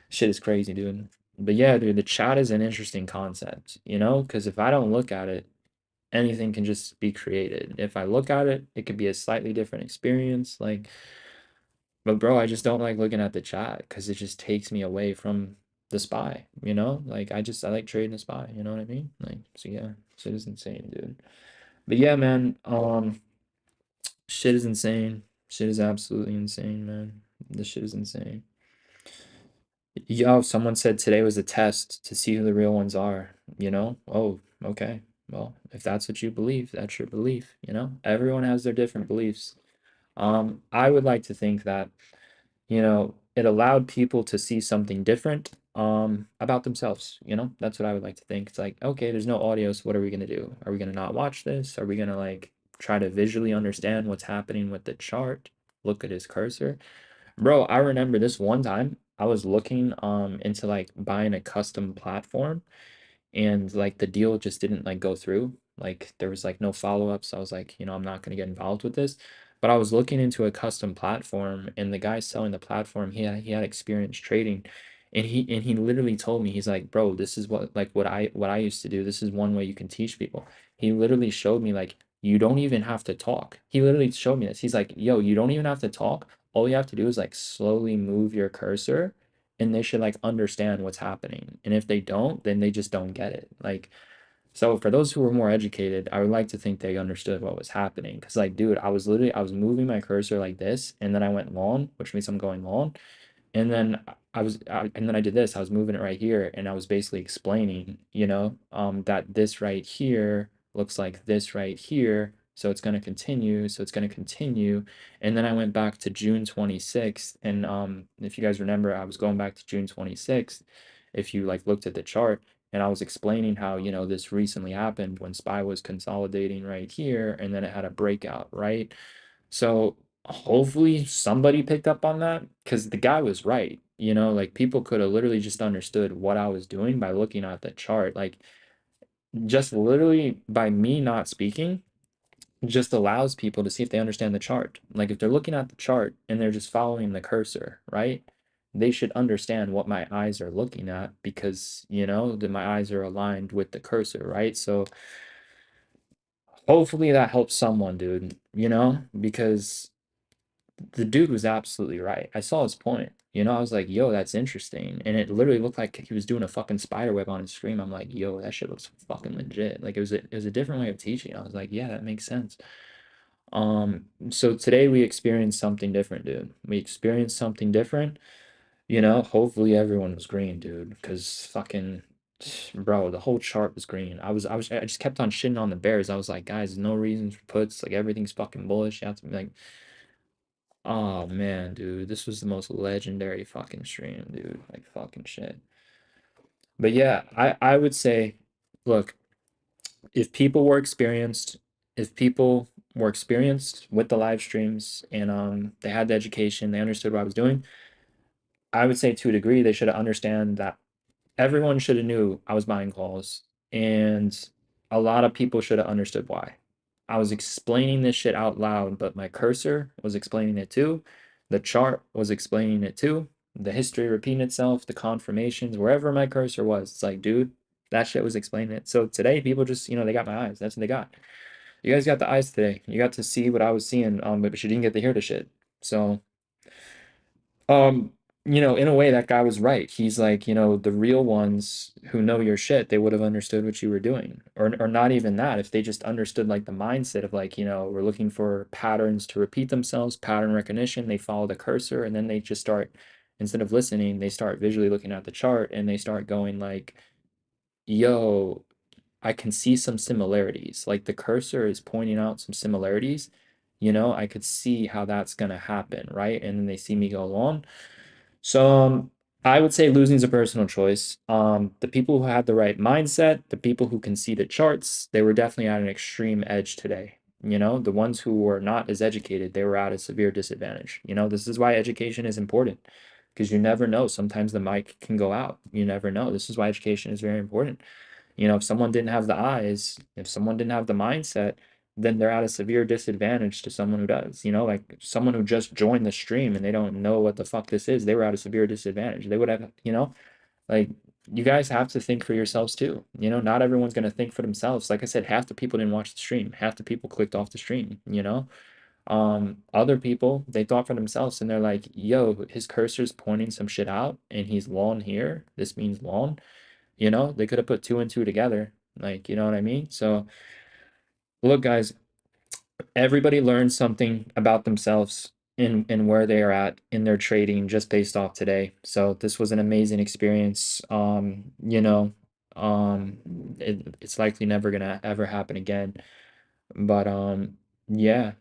shit is crazy, dude. But yeah, dude, the chat is an interesting concept, you know? Because if I don't look at it, anything can just be created. If I look at it, it could be a slightly different experience. Like, but bro, I just don't like looking at the chat because it just takes me away from the spy, you know? Like I like trading the spy, you know what I mean? Like, so yeah, shit is insane, dude. But yeah, man, shit is insane. Shit is absolutely insane, man. This shit is insane. Yo, someone said today was a test to see who the real ones are, you know? Oh, okay. Well, if that's what you believe, that's your belief, you know? Everyone has their different beliefs. I would like to think that you know, it allowed people to see something different about themselves, you know? That's what I would like to think. It's like, okay, there's no audio, so what are we gonna do? Are we gonna not watch this? Are we gonna like try to visually understand what's happening with the chart? Look at his cursor. Bro, I remember this one time I was looking into like buying a custom platform and like the deal just didn't like go through. Like there was like no follow-ups. I was like, you know, I'm not going to get involved with this. But I was looking into a custom platform and the guy selling the platform, he had experience trading and he literally told me he's like, "Bro, this is what I used to do. This is one way you can teach people." He literally showed me like you don't even have to talk. He literally showed me this. He's like, "Yo, you don't even have to talk. All you have to do is like slowly move your cursor and they should like understand what's happening. And if they don't, then they just don't get it. Like, so for those who were more educated, I would like to think they understood what was happening. Cause like, dude, I was moving my cursor like this, and then I went long, which means I'm going long. And then and then I did this. I was moving it right here, and I was basically explaining, you know, that this right here looks like this right here. So it's going to continue. So it's going to continue. And then I went back to June 26th. And if you guys remember, I was going back to June 26th. If you like looked at the chart, and I was explaining how, you know, this recently happened when SPY was consolidating right here, and then it had a breakout, right? So hopefully somebody picked up on that because the guy was right. You know, like people could have literally just understood what I was doing by looking at the chart. Like just literally by me not speaking just allows people to see if they understand the chart. Like if they're looking at the chart and they're just following the cursor, right? They should understand what my eyes are looking at because, you know, that my eyes are aligned with the cursor, right? So hopefully that helps someone, dude, you know, because the dude was absolutely right. I saw his point. You know, I was like, yo, that's interesting. And it literally looked like he was doing a fucking spider web on his screen. I'm like, yo, that shit looks fucking legit. Like it was a different way of teaching. I was like, yeah, that makes sense. So today we experienced something different, dude. We experienced something different. You know, hopefully everyone was green, dude, because fucking bro, the whole chart was green. I just kept on shitting on the bears. I was like, guys, no reasons for puts, like everything's fucking bullish. You have to be like, oh man, dude, this was the most legendary fucking stream, dude. Like fucking shit. But yeah, I would say, look, if people were experienced, if people were experienced with the live streams and they had the education, they understood what I was doing, I would say to a degree they should understand that everyone should have knew I was buying calls, and a lot of people should have understood why. I was explaining this shit out loud, but my cursor was explaining it too. The chart was explaining it too. The history repeating itself, the confirmations, wherever my cursor was, it's like, dude, that shit was explaining it. So today, people just, you know, they got my eyes. That's what they got. You guys got the eyes today. You got to see what I was seeing, but you didn't get to hear the shit. So, um, in a way, that guy was right. He's like, the real ones who know your shit, they would have understood what you were doing. Or not even that, if they just understood like the mindset of like, we're looking for patterns to repeat themselves, pattern recognition, they follow the cursor, and then they just start, instead of listening, they start visually looking at the chart and they start going like, yo, I can see some similarities. Like the cursor is pointing out some similarities. I could see how that's gonna happen, right? And then they see me go on. So I would say losing is a personal choice. The people who had the right mindset, the people who can see the charts, they were definitely at an extreme edge today. The ones who were not as educated, they were at a severe disadvantage. This is why education is important because you never know. Sometimes the mic can go out. You never know. This is why education is very important. If someone didn't have the eyes, if someone didn't have the mindset, then they're at a severe disadvantage to someone who does. Like someone who just joined the stream and they don't know what the fuck this is, they were at a severe disadvantage. They would have, like you guys have to think for yourselves too. Not everyone's gonna think for themselves. Like I said, half the people didn't watch the stream, half the people clicked off the stream. Other people, they thought for themselves and they're like, yo, his cursor's pointing some shit out and he's lawn here. This means lawn. They could have put two and two together. Like, you know what I mean? So, look, guys, everybody learns something about themselves in where they are at in their trading just based off today. So, this was an amazing experience. Um, it's likely never gonna ever happen again. But yeah,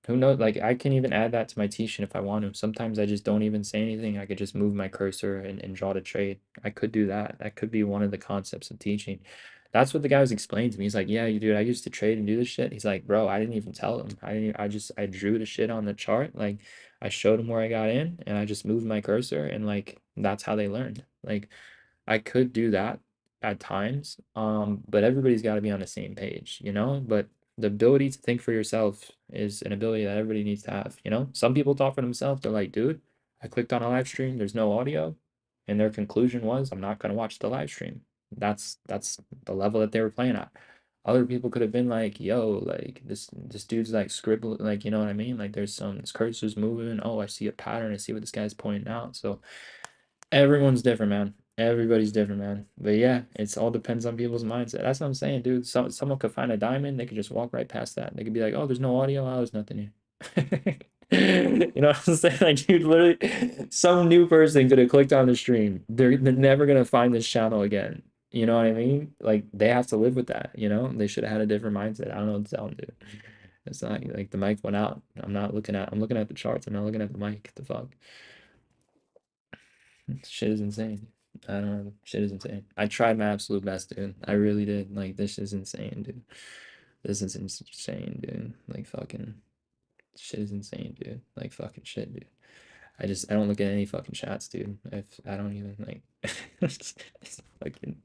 who knows? Like I can even add that to my teaching if I want to. Sometimes I just don't even say anything. I could just move my cursor and draw the trade. I could do that. That could be one of the concepts of teaching. That's what the guy was explaining to me. He's like, yeah, you dude, I used to trade and do this shit. He's like, bro, I didn't even tell him. I drew the shit on the chart. Like I showed him where I got in and I just moved my cursor and like that's how they learned. Like I could do that at times, but everybody's got to be on the same page, But the ability to think for yourself is an ability that everybody needs to have. Some people talk for themselves. They're like, dude, I clicked on a live stream, there's no audio, and their conclusion was, I'm not gonna watch the live stream. That's the level that they were playing at. Other people could have been like, yo, like this dude's like scribbling, like you know what I mean? Like there's some this cursor's moving. Oh, I see a pattern. I see what this guy's pointing out. So everyone's different, man. Everybody's different, man. But yeah, it's all depends on people's mindset. That's what I'm saying, dude. Someone could find a diamond, they could just walk right past that. They could be like, "Oh, there's no audio. Oh, there's nothing here." You know what I'm saying? Like, dude, literally, some new person could have clicked on the stream. They're never gonna find this channel again. You know what I mean? Like, they have to live with that. They should have had a different mindset. I don't know what to tell them, dude. It's not like the mic went out. I'm looking at the charts. I'm not looking at the mic. The fuck? Shit is insane. I don't know. Shit is insane. I tried my absolute best, dude. I really did. Like, this is insane, dude. This is insane, dude. Like, fucking shit is insane, dude. Like, fucking shit, dude. I don't look at any fucking chats, dude. I don't even like it's fucking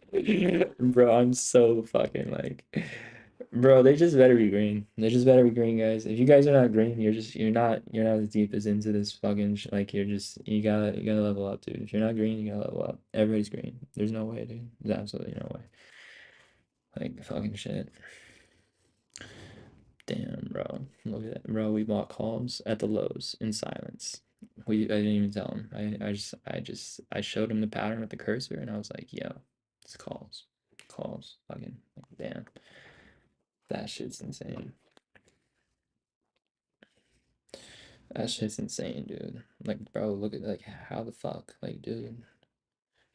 bro, I'm so fucking like bro, they just better be green. They just better be green, guys. If you guys are not green, you're not as deep as into this fucking like you gotta level up, dude. If you're not green, you gotta level up. Everybody's green. There's no way, dude. There's absolutely no way. Like fucking shit. Damn, bro. Look at that. Bro, we bought calls at the lows in silence. I didn't even tell him. I showed him the pattern with the cursor and I was like, yo, it's calls. Calls. Fucking like, damn. That shit's insane. That shit's insane, dude. Like, bro, look at like how the fuck? Like, dude.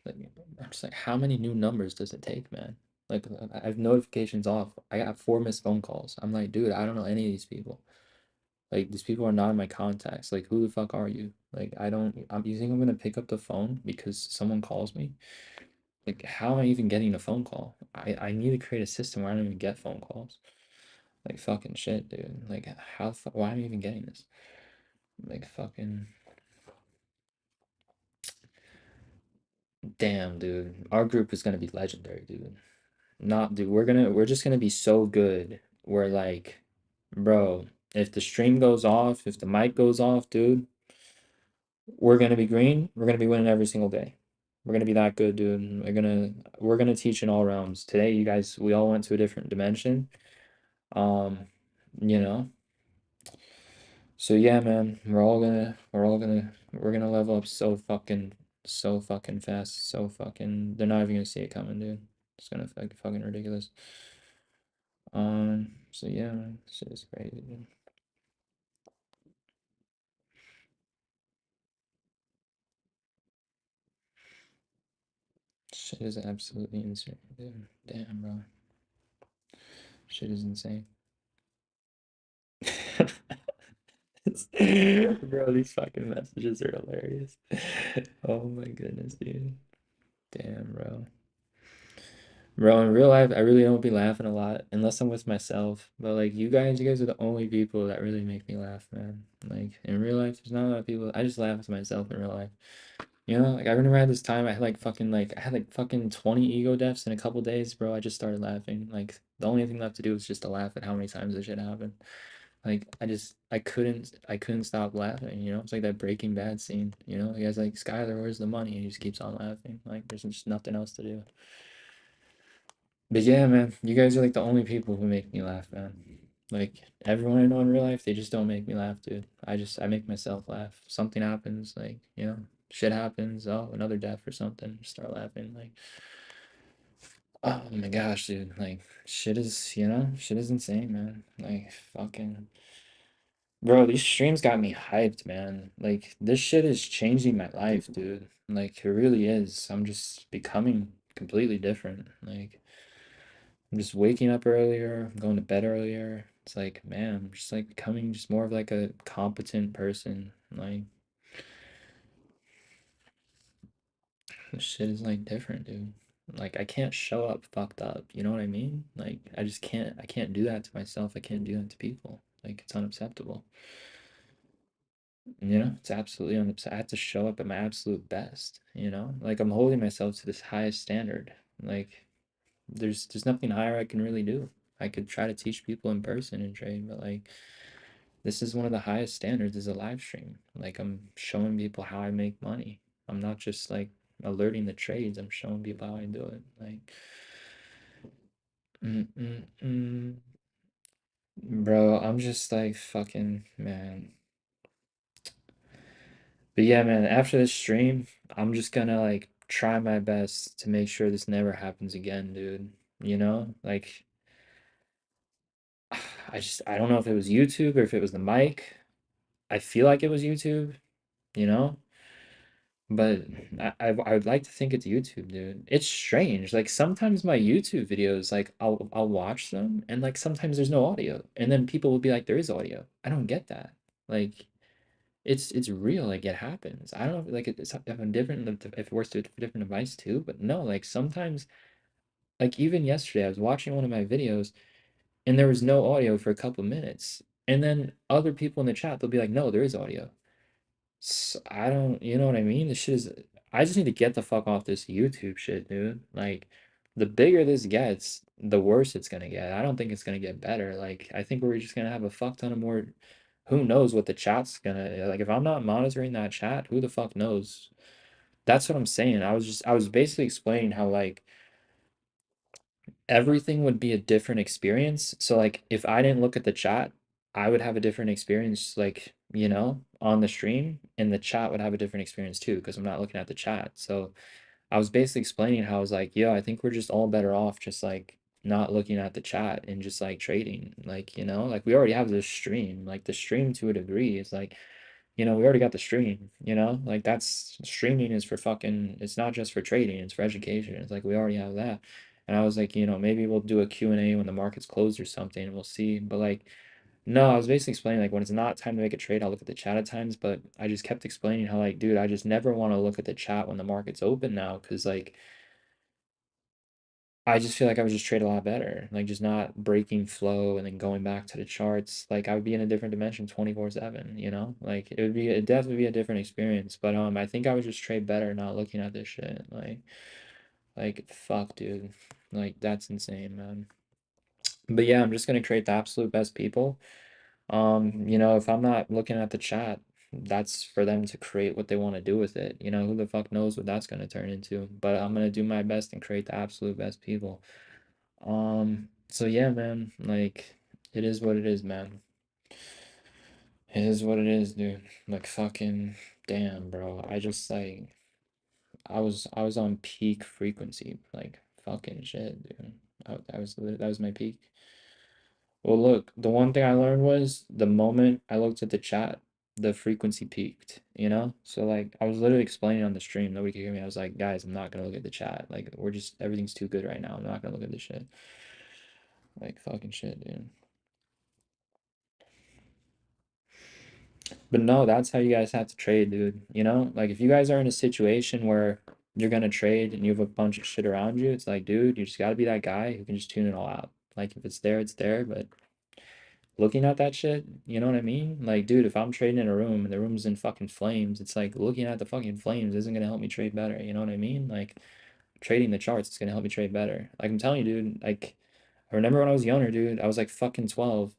Like I'm just like, how many new numbers does it take, man? Like I have notifications off. I got 4 missed phone calls. I'm like, dude, I don't know any of these people. Like these people are not in my contacts. Like who the fuck are you? Like you think I'm gonna pick up the phone because someone calls me? Like how am I even getting a phone call? I need to create a system where I don't even get phone calls. Like fucking shit, dude. Like why am I even getting this? Like fucking damn, dude. Our group is gonna be legendary, dude. Not dude, we're just gonna be so good. We're like, bro, if the stream goes off, if the mic goes off, dude, we're gonna be green. We're gonna be winning every single day. We're gonna be that good, dude. We're gonna teach in all realms. Today, you guys, we all went to a different dimension. Um, you know, So yeah, man, we're gonna level up so fucking fast, so fucking. They're not even gonna see it coming, dude. It's gonna fucking ridiculous. So yeah, man, shit is crazy, dude. Shit is absolutely insane, dude. Damn, bro. Shit is insane. Bro, these fucking messages are hilarious. Oh my goodness, dude. Damn, bro. Bro, in real life, I really don't be laughing a lot unless I'm with myself. But like you guys are the only people that really make me laugh, man. Like in real life, there's not a lot of people. I just laugh with myself in real life. You know, like I remember I had this time I had like fucking 20 ego deaths in a couple days, bro. I just started laughing. Like the only thing left to do was just to laugh at how many times this shit happened. Like I couldn't stop laughing, you know? It's like that Breaking Bad scene, you know? The guy's like, Skyler, where's the money? And he just keeps on laughing. Like there's just nothing else to do. But yeah, man, you guys are like the only people who make me laugh, man. Like everyone I know in real life, they just don't make me laugh, dude. I make myself laugh. Something happens, like, you know, shit happens, oh, another death or something, just start laughing. Like, oh my gosh, dude. Like shit is, you know, shit is insane, man. Like fucking bro, these streams got me hyped, man. Like this shit is changing my life, dude. Like it really is. I'm just becoming completely different. Like I'm just waking up earlier, I'm going to bed earlier. It's like, man, I'm just like becoming just more of like a competent person. Like this shit is like different, dude. Like I can't show up fucked up. You know what I mean? Like I can't do that to myself. I can't do that to people. Like it's unacceptable. You know, it's absolutely unacceptable. I have to show up at my absolute best, you know? Like I'm holding myself to this highest standard. Like there's nothing higher I can really do. I could try to teach people in person and trade, but like this is one of the highest standards is a live stream. Like I'm showing people how I make money. I'm not just like alerting the trades. I'm showing people how I do it. Like, mm, mm, mm. Bro, I'm just like fucking man. But yeah, man, after this stream, I'm just gonna like try my best to make sure this never happens again, dude. You know? Like I don't know if it was YouTube or if it was the mic. I feel like it was YouTube, you know? But I would like to think it's YouTube, dude. It's strange. Like sometimes my YouTube videos, like I'll watch them and like sometimes there's no audio. And then people will be like, there is audio. I don't get that. Like it's real, like it happens. I don't know like it's if I'm different if it works to a different device too, but no, like sometimes like even yesterday I was watching one of my videos and there was no audio for a couple minutes. And then other people in the chat, they'll be like, no, there is audio. I don't, you know what I mean? This shit is, I just need to get the fuck off this YouTube shit, dude. Like, the bigger this gets, the worse it's gonna get. I don't think it's gonna get better. Like, I think we're just gonna have a fuck ton of more. Who knows what the chat's gonna, like, if I'm not monitoring that chat, who the fuck knows? That's what I'm saying. I was basically explaining how, like, everything would be a different experience. So like if I didn't look at the chat, I would have a different experience like, you know, on the stream and the chat would have a different experience too because I'm not looking at the chat. So I was basically explaining how I was like, yeah, I think we're just all better off just like not looking at the chat and just like trading. Like, you know, like we already have this stream. Like the stream to a degree is like, you know, we already got the stream, you know? Like that's streaming is for fucking it's not just for trading, it's for education. It's like we already have that. And I was like, you know, maybe we'll do a Q and A when the market's closed or something and we'll see. But like no, I was basically explaining like when it's not time to make a trade, I'll look at the chat at times, but I just kept explaining how like, dude, I just never want to look at the chat when the market's open now because like I just feel like I would just trade a lot better, like just not breaking flow and then going back to the charts. Like I would be in a different dimension 24/7, you know? Like it definitely be a different experience. But I think I would just trade better not looking at this shit. Like fuck, dude. Like that's insane, man. But yeah, I'm just gonna create the absolute best people. You know, if I'm not looking at the chat, that's for them to create what they want to do with it. You know, who the fuck knows what that's gonna turn into. But I'm gonna do my best and create the absolute best people. So yeah, man, like it is what it is, man. It is what it is, dude. Like fucking damn, bro. I just like I was on peak frequency, like fucking shit, dude. That was my peak. Well, look, the one thing I learned was the moment I looked at the chat, the frequency peaked, you know? So like I was literally explaining on the stream, nobody could hear me. I was like, guys, I'm not gonna look at the chat. Like we're just everything's too good right now. I'm not gonna look at this shit. Like fucking shit, dude. But no, that's how you guys have to trade, dude. You know? Like if you guys are in a situation where you're gonna trade and you have a bunch of shit around you, it's like, dude, you just gotta be that guy who can just tune it all out. Like if it's there, it's there, but looking at that shit, you know what I mean? Like, dude, if I'm trading in a room and the room's in fucking flames, it's like looking at the fucking flames isn't gonna help me trade better. You know what I mean? Like, trading the charts is gonna help me trade better. Like, I'm telling you, dude, like, I remember when I was younger, dude, I was like fucking 12.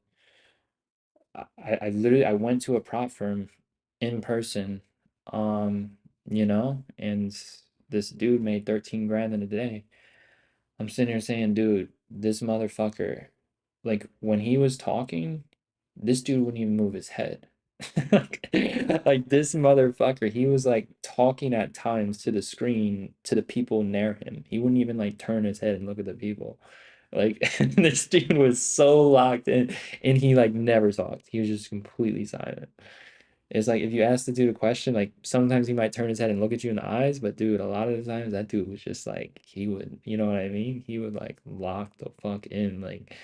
I literally I went to a prop firm in person, um, and this dude made 13 grand in a day. I'm sitting here saying, dude, this motherfucker, like when he was talking, this dude wouldn't even move his head. Like this motherfucker, he was like talking at times to the screen to the people near him. He wouldn't even like turn his head and look at the people. Like this dude was so locked in and he like never talked. He was just completely silent. It's like if you ask the dude a question, like sometimes he might turn his head and look at you in the eyes, but dude, a lot of the times that dude was just like he would, you know what I mean? He would like lock the fuck in, like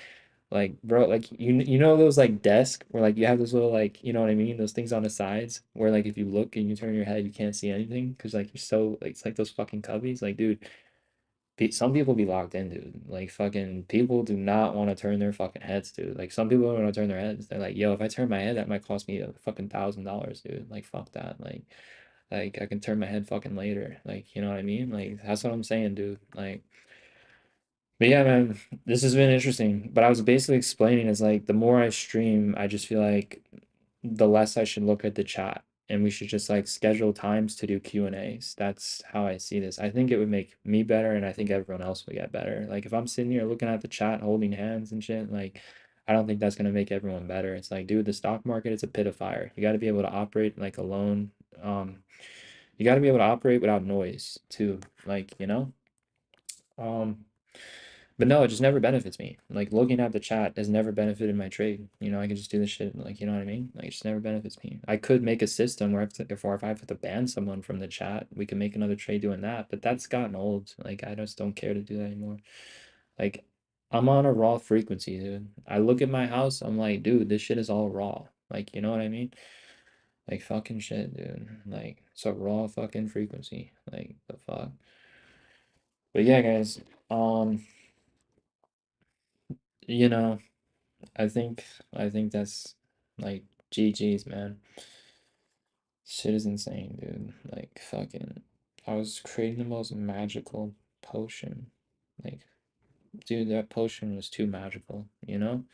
bro, like you know those like desk where like you have those little like you know what I mean? Those things on the sides where like if you look and you turn your head, you can't see anything because like you're so like it's like those fucking cubbies. Like dude, some people be locked in, dude. Like fucking people do not want to turn their fucking heads, dude. Like some people don't want to turn their heads. They're like, yo, if I turn my head, that might cost me a fucking $1,000, dude. Like fuck that. Like I can turn my head fucking later. Like you know what I mean? Like that's what I'm saying, dude. Like but yeah, man, this has been interesting. But I was basically explaining is like the more I stream, I just feel like the less I should look at the chat. And we should just like schedule times to do Q&As. That's how I see this. I think it would make me better and I think everyone else would get better. Like if I'm sitting here looking at the chat, holding hands and shit, like I don't think that's gonna make everyone better. It's like, dude, the stock market is a pit of fire. You gotta be able to operate like alone. Um, you gotta be able to operate without noise too. Like, you know? Um, but no, it just never benefits me. Like looking at the chat has never benefited my trade. You know, I can just do this shit. Like, you know what I mean? Like, it just never benefits me. I could make a system where if I have to ban someone from the chat, we can make another trade doing that. But that's gotten old. Like, I just don't care to do that anymore. Like, I'm on a raw frequency, dude. I look at my house, I'm like, dude, this shit is all raw. Like, you know what I mean? Like, fucking shit, dude. Like, it's a raw fucking frequency. Like, the fuck. But yeah, guys. Um, you know. I think I think that's like GG's, man. Shit is insane, dude. Like fucking I was creating the most magical potion. Like, dude, that potion was too magical, you know?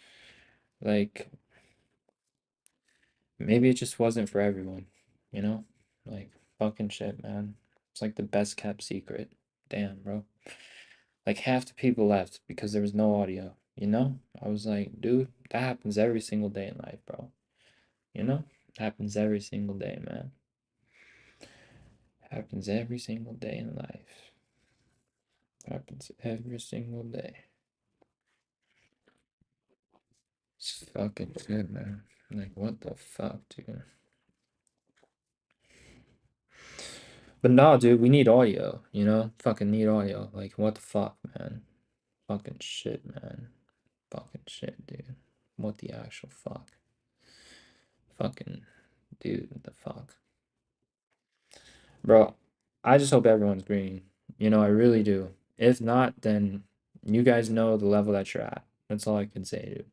Like maybe it just wasn't for everyone, you know? Like fucking shit, man. It's like the best kept secret. Damn, bro. Like half the people left because there was no audio, you know? I was like, dude, that happens every single day in life, bro. You know? Happens every single day, man. Happens every single day in life. Happens every single day. It's fucking shit, man. Like, what the fuck, dude? But no, dude, we need audio, you know? Fucking need audio. Like, what the fuck, man? Fucking shit, man. Fucking shit, dude. What the actual fuck? Fucking dude, what the fuck? Bro, I just hope everyone's green. You know, I really do. If not, then you guys know the level that you're at. That's all I can say, dude.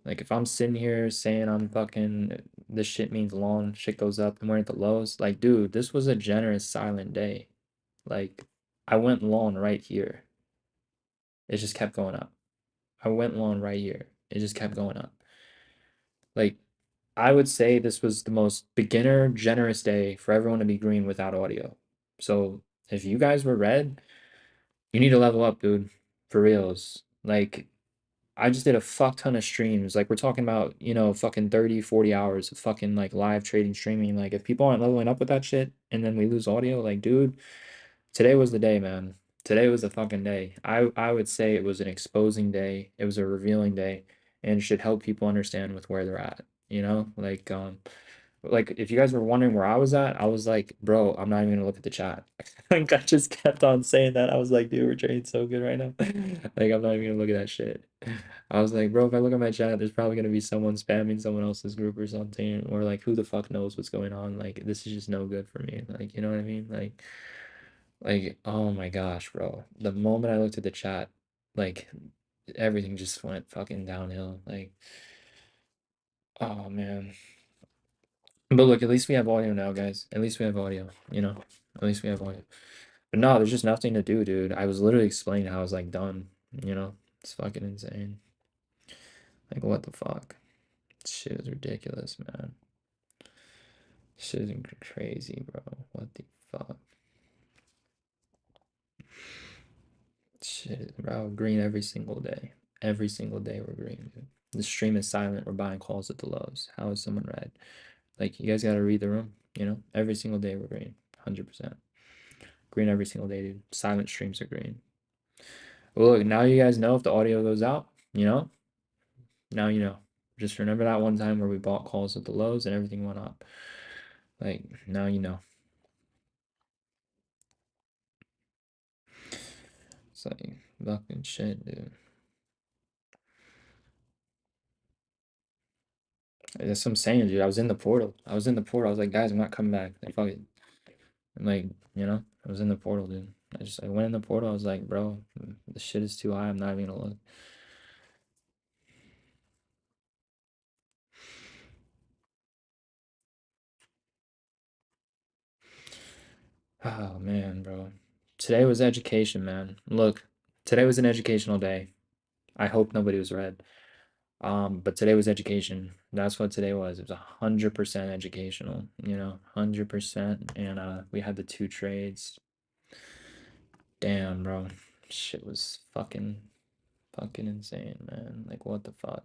Like if I'm sitting here saying I'm fucking this shit means long, shit goes up and we're at the lows, like dude, this was a generous silent day. Like I went long right here. It just kept going up. I went long right here. It just kept going up. Like I would say this was the most beginner generous day for everyone to be green without audio. So if you guys were red, you need to level up, dude. For reals. Like I just did a fuck ton of streams. Like we're talking about, fucking 30, 40 hours of fucking like live trading streaming. Like if people aren't leveling up with that shit and then we lose audio, like dude, today was the day, man. Today was the fucking day. I would say it was an exposing day. It was a revealing day and it should help people understand with where they're at, like if you guys were wondering where I was at, I was like, bro, I'm not even gonna look at the chat. Like I just kept on saying that. I was like, dude, we're trading so good right now. Like I'm not even gonna look at that shit. I was like, bro, if I look at my chat, there's probably gonna be someone spamming someone else's group or something, or like who the fuck knows what's going on. Like this is just no good for me. Like, you know what I mean? Like, oh my gosh, bro. The moment I looked at the chat, like everything just went fucking downhill. Like, oh man. But look, at least we have audio now, guys. At least we have audio, At least we have audio. But no, there's just nothing to do, dude. I was literally explaining how I was like done, you know? It's fucking insane. Like, what the fuck? Shit is ridiculous, man. Shit is crazy, bro. What the fuck? Shit, bro. Green every single day. Every single day we're green, dude. The stream is silent. We're buying calls at the lows. How is someone red? Like, you guys gotta read the room, Every single day we're green. 100%. Green every single day, dude. Silent streams are green. Well, look, now you guys know if the audio goes out, now you know. Just remember that one time where we bought calls at the lows and everything went up. Like, now you know. It's like fucking shit, dude. That's what I'm saying, dude. I was in the portal. I was in the portal. I was like, guys, I'm not coming back. Like, fuck it. And like, I was in the portal, dude. I went in the portal. I was like, bro, the shit is too high. I'm not even gonna look. Oh man, bro. Today was education, man. Look, today was an educational day. I hope nobody was red. But today was education. That's what today was. It was 100% educational, 100%. And we had the two trades. Damn, bro. Shit was fucking insane, man. Like, what the fuck?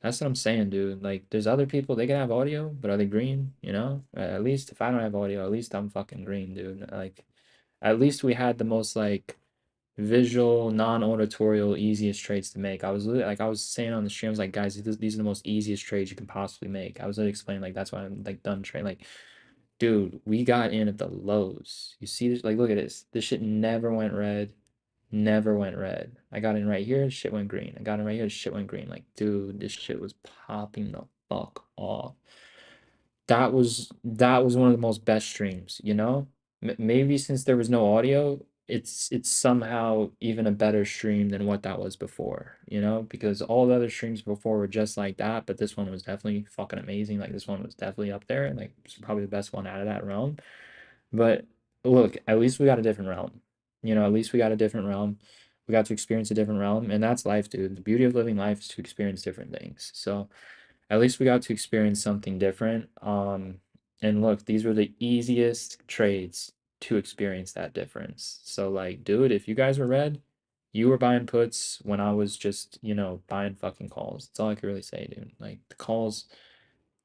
That's what I'm saying, dude. Like, there's other people, they can have audio, but are they green? At least if I don't have audio, at least I'm fucking green, dude. Like, at least we had the most, like, visual, non-auditorial, easiest trades to make. I was saying on the stream, I was like, guys, these are the most easiest trades you can possibly make. I was literally explaining, like, that's why I'm, like, done trading. Like, dude, we got in at the lows. You see this? Like, look at this. This shit never went red. Never went red. I got in right here, shit went green. I got in right here, shit went green. Like, dude, this shit was popping the fuck off. That was one of the most best streams, Maybe since there was no audio, it's somehow even a better stream than what that was before, Because all the other streams before were just like that, but this one was definitely fucking amazing. Like this one was definitely up there, and like it's probably the best one out of that realm. But look, at least we got a different realm. At least we got a different realm. We got to experience a different realm, and that's life, dude. The beauty of living life is to experience different things. So at least we got to experience something different. And look, these were the easiest trades to experience that difference. So like, dude, if you guys were red, you were buying puts when I was just, buying fucking calls. That's all I could really say, dude. Like the calls,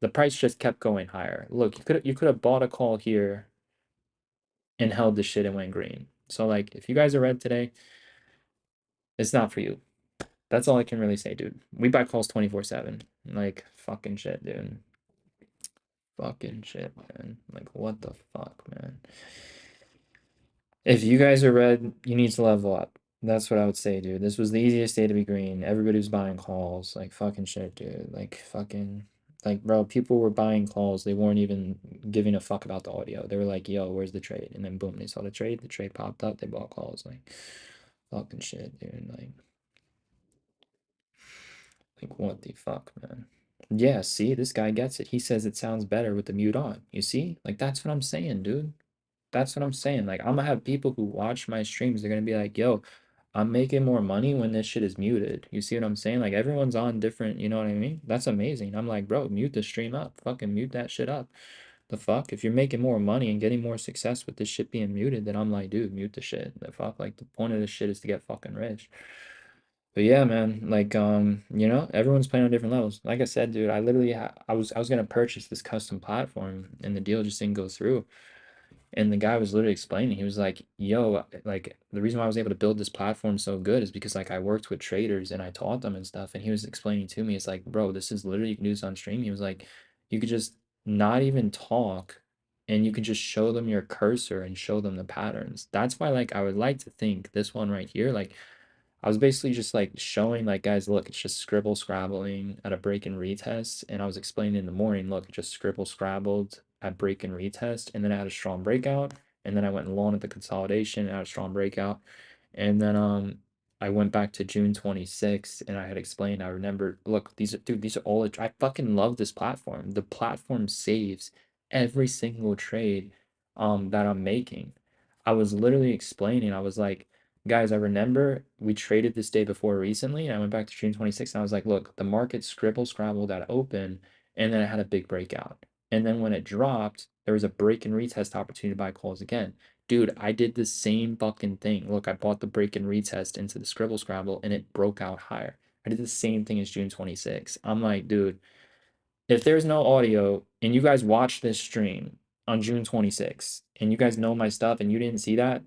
the price just kept going higher. Look, you could have bought a call here and held the shit and went green. So like, if you guys are red today, it's not for you. That's all I can really say, dude. We buy calls 24/7. Like fucking shit, dude. Fucking shit, man. Like, what the fuck, man? If you guys are red, you need to level up. That's what I would say, dude. This was the easiest day to be green. Everybody was buying calls. Like, fucking shit, dude. Like, fucking. Like, bro, people were buying calls. They weren't even giving a fuck about the audio. They were like, yo, where's the trade? And then boom, they saw the trade. The trade popped up. They bought calls. Like, fucking shit, dude. Like, what the fuck, man? Yeah, see, this guy gets it. He says it sounds better with the mute on. You see? Like, that's what I'm saying, dude. That's what I'm saying. Like, I'm gonna have people who watch my streams, they're gonna be like, yo, I'm making more money when this shit is muted. You see what I'm saying? Like, everyone's on different, you know what I mean? That's amazing. I'm like, bro, mute the stream up. Fucking mute that shit up. The fuck? If you're making more money and getting more success with this shit being muted, then I'm like, dude, mute the shit. The fuck? Like, the point of this shit is to get fucking rich. But yeah, man, like everyone's playing on different levels. Like I said, dude, I literally I was gonna purchase this custom platform and the deal just didn't go through. And the guy was literally explaining, he was like, yo, like the reason why I was able to build this platform so good is because like I worked with traders and I taught them and stuff. And he was explaining to me, it's like, bro, this is literally, you can do this on stream. He was like, you could just not even talk and you can just show them your cursor and show them the patterns. That's why like I would like to think this one right here, like I was basically just like showing like guys, look, it's just scribble scrabbling at a break and retest. And I was explaining in the morning, look, it just scribble scrabbled at break and retest, and then I had a strong breakout, and then I went long at the consolidation, I had a strong breakout, and then I went back to June 26th and I had explained, I remember, look, these are dude, these are all I fucking love this platform. The platform saves every single trade that I'm making. I was literally explaining, I was like, guys, I remember we traded this day before recently, and I went back to June 26th, and I was like, look, the market scribble scrabbled at open, and then it had a big breakout. And then when it dropped, there was a break and retest opportunity to buy calls again. Dude, I did the same fucking thing. Look, I bought the break and retest into the scribble scrabble, and it broke out higher. I did the same thing as June 26th. I'm like, dude, if there's no audio and you guys watch this stream on June 26th and you guys know my stuff and you didn't see that,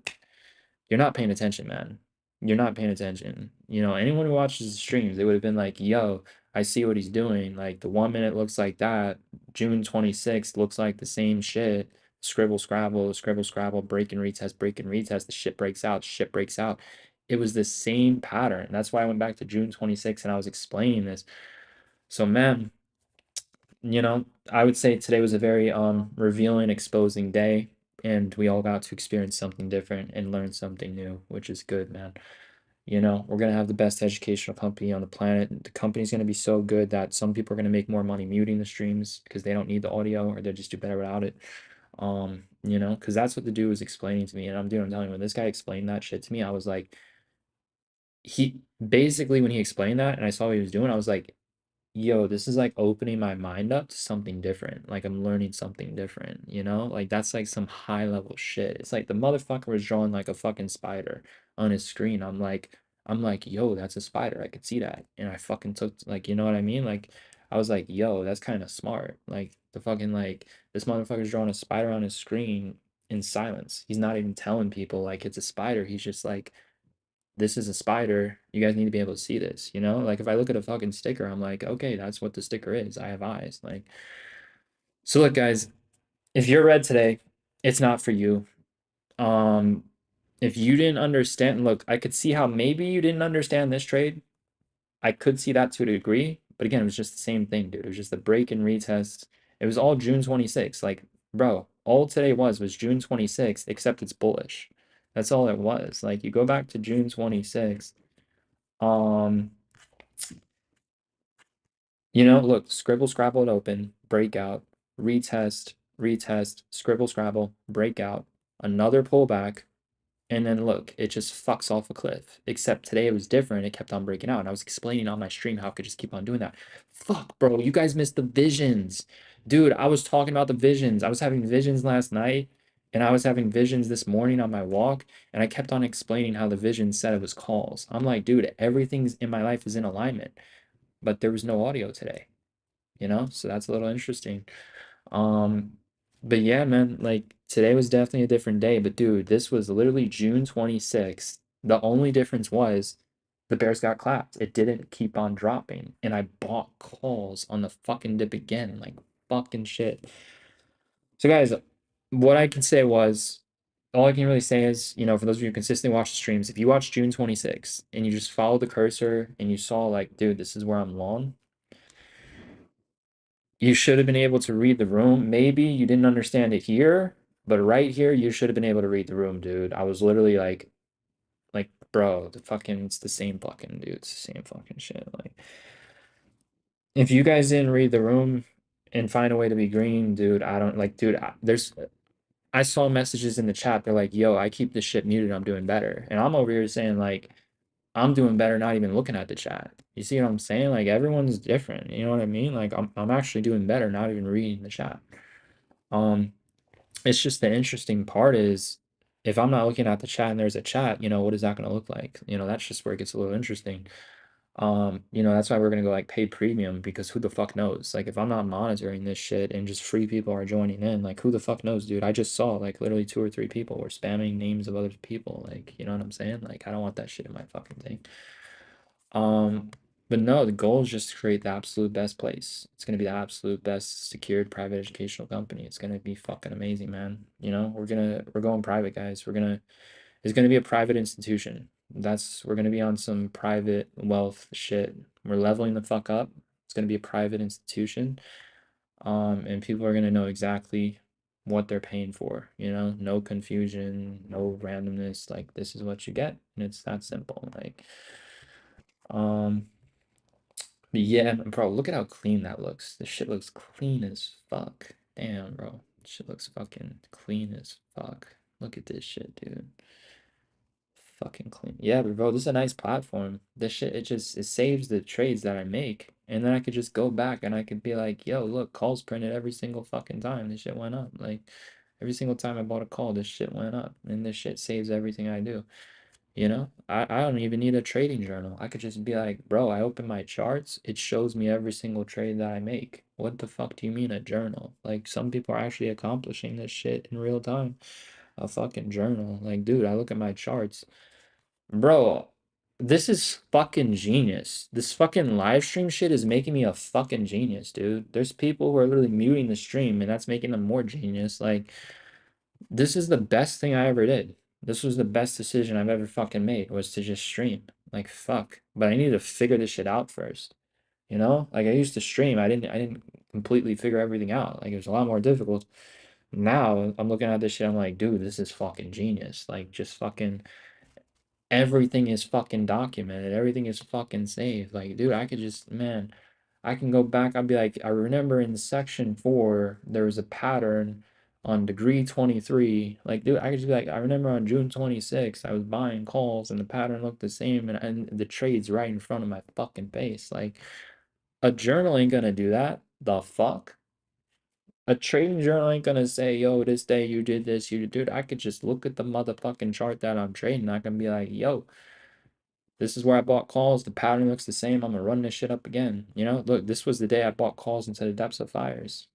you're not paying attention, man. You're not paying attention. Anyone who watches the streams, they would have been like, yo, I see what he's doing. Like the 1 minute looks like that. June 26th looks like the same shit. Scribble, scrabble, break and retest. The shit breaks out, shit breaks out. It was the same pattern. That's why I went back to June 26th and I was explaining this. So, man, I would say today was a very revealing, exposing day, and we all got to experience something different and learn something new, which is good, man. We're gonna have the best educational company on the planet. The company's gonna be so good that some people are gonna make more money muting the streams because they don't need the audio or they'll just do better without it. Because that's what the dude was explaining to me, and I'm telling you, when this guy explained that shit to me, I was like, he basically when he explained that and I saw what he was doing, I was like, yo, this is like opening my mind up to something different. Like I'm learning something different, Like that's like some high level shit. It's like the motherfucker was drawing like a fucking spider on his screen. I'm like, yo, that's a spider. I could see that. And I fucking took like, you know what I mean? Like I was like, yo, that's kind of smart. Like the fucking like this motherfucker's drawing a spider on his screen in silence. He's not even telling people like it's a spider. He's just like this is a spider. You guys need to be able to see this, Like if I look at a fucking sticker, I'm like, okay, that's what the sticker is. I have eyes. Like, so look, guys, if you're red today, it's not for you. Um, if you didn't understand, look, I could see how maybe you didn't understand this trade. I could see that to a degree, but again, it was just the same thing, dude. It was just the break and retest. It was all June 26th. Like, bro, all today was June 26th, except it's bullish. That's all it was. Like, you go back to June 26th. Um, look, scribble, scrabble, it open, breakout, retest, retest, scribble, scrabble, breakout, another pullback, and then look, it just fucks off a cliff. Except today it was different. It kept on breaking out. And I was explaining on my stream how it could just keep on doing that. Fuck, bro, you guys missed the visions. Dude, I was talking about the visions. I was having visions last night, and I was having visions this morning on my walk, and I kept on explaining how the vision said it was calls. I'm like, dude, everything's in my life is in alignment, but there was no audio today, so that's a little interesting. um but yeah, man, like today was definitely a different day, but dude, this was literally June 26th. The only difference was the bears got clapped. It didn't keep on dropping, and I bought calls on the fucking dip again, like fucking shit. So guys, what I can say was, all I can really say is, for those of you who consistently watch the streams, if you watch June 26th and you just follow the cursor and you saw like, dude, this is where I'm long, you should have been able to read the room. Maybe you didn't understand it here, but right here, you should have been able to read the room, dude. I was literally like, bro, it's the same fucking dude. It's the same fucking shit. Like, if you guys didn't read the room and find a way to be green, dude, I don't like, dude, I saw messages in the chat. They're like, yo, I keep this shit muted. I'm doing better. And I'm over here saying, like, I'm doing better, not even looking at the chat. You see what I'm saying? Like, everyone's different. You know what I mean? Like, I'm actually doing better, not even reading the chat. Um, it's just the interesting part is if I'm not looking at the chat and there's a chat, what is that going to look like? That's just where it gets a little interesting. That's why we're gonna go like pay premium because who the fuck knows? Like if I'm not monitoring this shit and just free people are joining in, like who the fuck knows, dude? I just saw like literally two or three people were spamming names of other people. Like, you know what I'm saying? Like I don't want that shit in my fucking thing. Um, but no, the goal is just to create the absolute best place. It's gonna be the absolute best secured private educational company. It's gonna be fucking amazing, man. We're going private, guys. It's gonna be a private institution. We're gonna be on some private wealth shit. We're leveling the fuck up. It's gonna be a private institution. And people are gonna know exactly what they're paying for, no confusion, no randomness. Like this is what you get, and it's that simple. Um, but yeah, bro, look at how clean that looks. This shit looks clean as fuck. Damn, bro. This shit looks fucking clean as fuck. Look at this shit, dude. Fucking clean. Yeah, but bro, this is a nice platform. This shit, it saves the trades that I make. And then I could just go back and I could be like, yo, look, calls printed every single fucking time. This shit went up. Like every single time I bought a call, this shit went up. And this shit saves everything I do. I don't even need a trading journal. I could just be like, bro, I open my charts, it shows me every single trade that I make. What the fuck do you mean a journal? Like some people are actually accomplishing this shit in real time. A fucking journal. Like, dude, I look at my charts. Bro, this is fucking genius. This fucking live stream shit is making me a fucking genius, dude. There's people who are literally muting the stream and that's making them more genius. Like, this is the best thing I ever did. This was the best decision I've ever fucking made was to just stream. Like, fuck. But I need to figure this shit out first. Like I used to stream, I didn't completely figure everything out. Like it was a lot more difficult. Now I'm looking at this shit, I'm like, dude, this is fucking genius. Like just fucking everything is fucking documented. Everything is fucking saved. Like, dude, man, I can go back. I'll be like, I remember in section 4, there was a pattern on degree 23. Like, dude, I could just be like, I remember on June 26th, I was buying calls and the pattern looked the same and the trade's right in front of my fucking face. Like, a journal ain't gonna do that. The fuck? A trading journal ain't gonna say, yo, this day you did this, you did, dude. I could just look at the motherfucking chart that I'm trading. I can be like, yo, this is where I bought calls. The pattern looks the same. I'm gonna run this shit up again. Look, this was the day I bought calls into the depths of fires.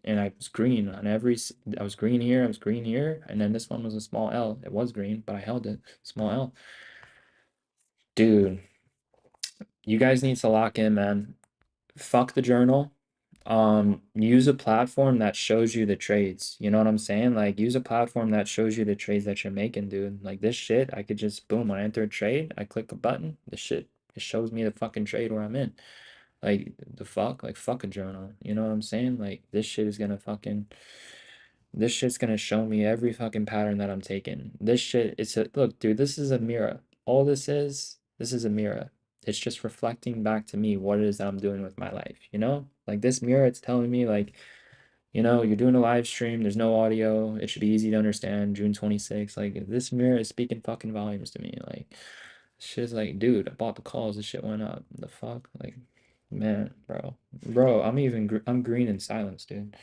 And I was green on I was green here, I was green here, and then this one was a small L. It was green, but I held it. Small L. Dude, you guys need to lock in, man. Fuck the journal. Use a platform that shows you the trades. You know what I'm saying? Like, use a platform that shows you the trades that you're making, dude. Like, this shit, I could just, boom, when I enter a trade, I click a button, this shit, it shows me the fucking trade where I'm in. Like, the fuck? Like, fuck a journal. You know what I'm saying? Like, this shit's gonna show me every fucking pattern that I'm taking. Look, dude, this is a mirror. All this is a mirror. It's just reflecting back to me what it is that I'm doing with my life, you know? Like this mirror, it's telling me like, you're doing a live stream, there's no audio, it should be easy to understand, June 26th. Like this mirror is speaking fucking volumes to me. Like shit's like, dude, I bought the calls, this shit went up. The fuck? Like, man, bro. Bro, I'm green in silence, dude.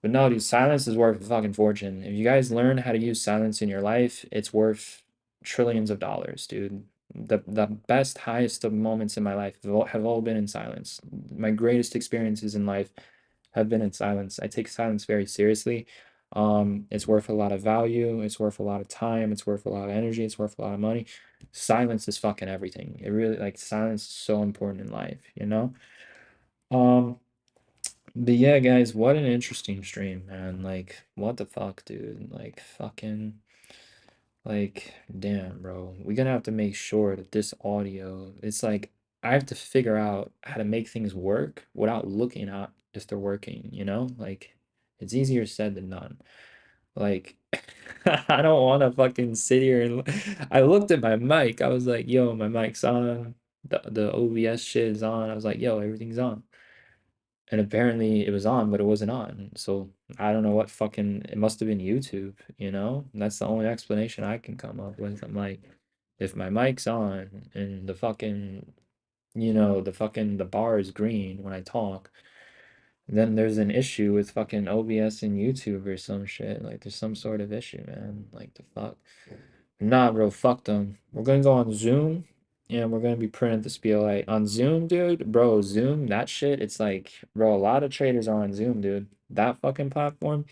But no, dude, silence is worth a fucking fortune. If you guys learn how to use silence in your life, it's worth trillions of dollars, dude. The best, highest of moments in my life have all been in silence. My greatest experiences in life have been in silence. I take silence very seriously. It's worth a lot of value. It's worth a lot of time. It's worth a lot of energy. It's worth a lot of money. Silence is fucking everything. It really, like, silence is so important in life? Um, but yeah, guys, what an interesting stream, man. Like, what the fuck, dude? Like, fucking, like, damn, bro. We're gonna have to make sure that this audio, it's like, I have to figure out how to make things work without looking at if they're working? Like, it's easier said than done. Like, I don't want to fucking sit here and I looked at my mic. I was like, yo, my mic's on. The OBS shit is on. I was like, yo, everything's on. And apparently it was on, but it wasn't on. So I don't know what fucking it must have been YouTube? That's the only explanation I can come up with. I'm like, if my mic's on and the bar is green when I talk, then there's an issue with fucking OBS and YouTube or some shit. Like there's some sort of issue, man. Like the fuck. Nah, bro, fuck them. We're gonna go on Zoom and we're gonna be printing the SPLA on Zoom, dude. Bro, Zoom, that shit, it's like, bro, a lot of traders are on Zoom, dude. That fucking platform,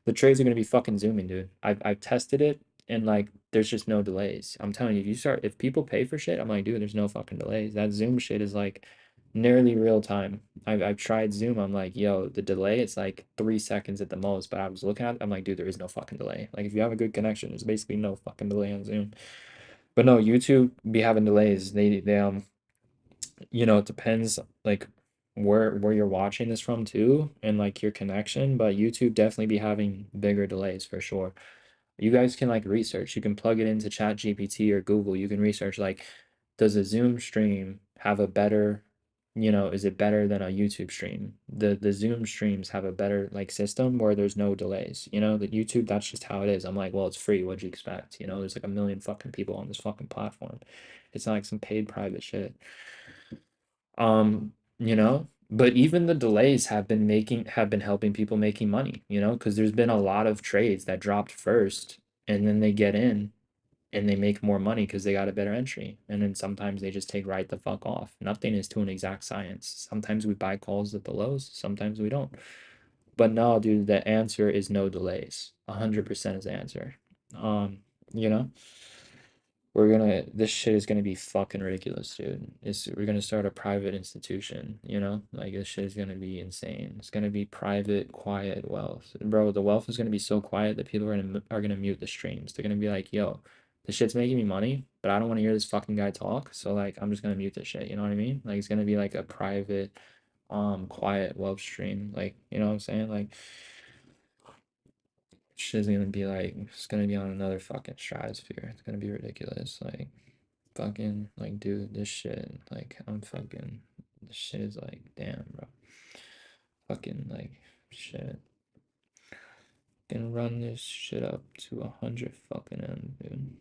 the trades are gonna be fucking zooming, dude. I've tested it and like there's just no delays. I'm telling you, if you start if people pay for shit, I'm like, dude, there's no fucking delays. That Zoom shit is like nearly real time. I've tried Zoom. I'm like, yo, the delay, it's like 3 seconds at the most. But I was looking at it, I'm like, dude, there is no fucking delay. Like if you have a good connection, there's basically no fucking delay on Zoom. But no, YouTube be having delays. It depends like where you're watching this from too, and like your connection. But YouTube definitely be having bigger delays for sure. You guys can like research. You can plug it into Chat GPT or Google. You can research like, does a Zoom stream have a better, is it better than a YouTube stream? The Zoom streams have a better like system where there's no delays. The YouTube, that's just how it is. I'm like, well, it's free. What'd you expect? There's like a million fucking people on this fucking platform. It's not like some paid private shit. But even the delays have been helping people making money, because there's been a lot of trades that dropped first and then they get in and they make more money because they got a better entry. And then sometimes they just take right the fuck off. Nothing is to an exact science. Sometimes we buy calls at the lows, sometimes we don't. But no, dude, the answer is no delays. 100% is the answer. You know? This shit is gonna be fucking ridiculous, dude. We're gonna start a private institution, Like this shit is gonna be insane. It's gonna be private, quiet wealth. Bro, the wealth is gonna be so quiet that people are gonna mute the streams. They're gonna be like, yo, this shit's making me money, but I don't want to hear this fucking guy talk. So like I'm just gonna mute this shit, you know what I mean? Like it's gonna be like a private, quiet wealth stream. Like, you know what I'm saying? Like shit's gonna be like it's gonna be on another fucking stratosphere. It's gonna be ridiculous. Like fucking like dude, this shit like this shit is like damn, bro. Fucking like shit. Can run this shit up to 100 fucking M, dude.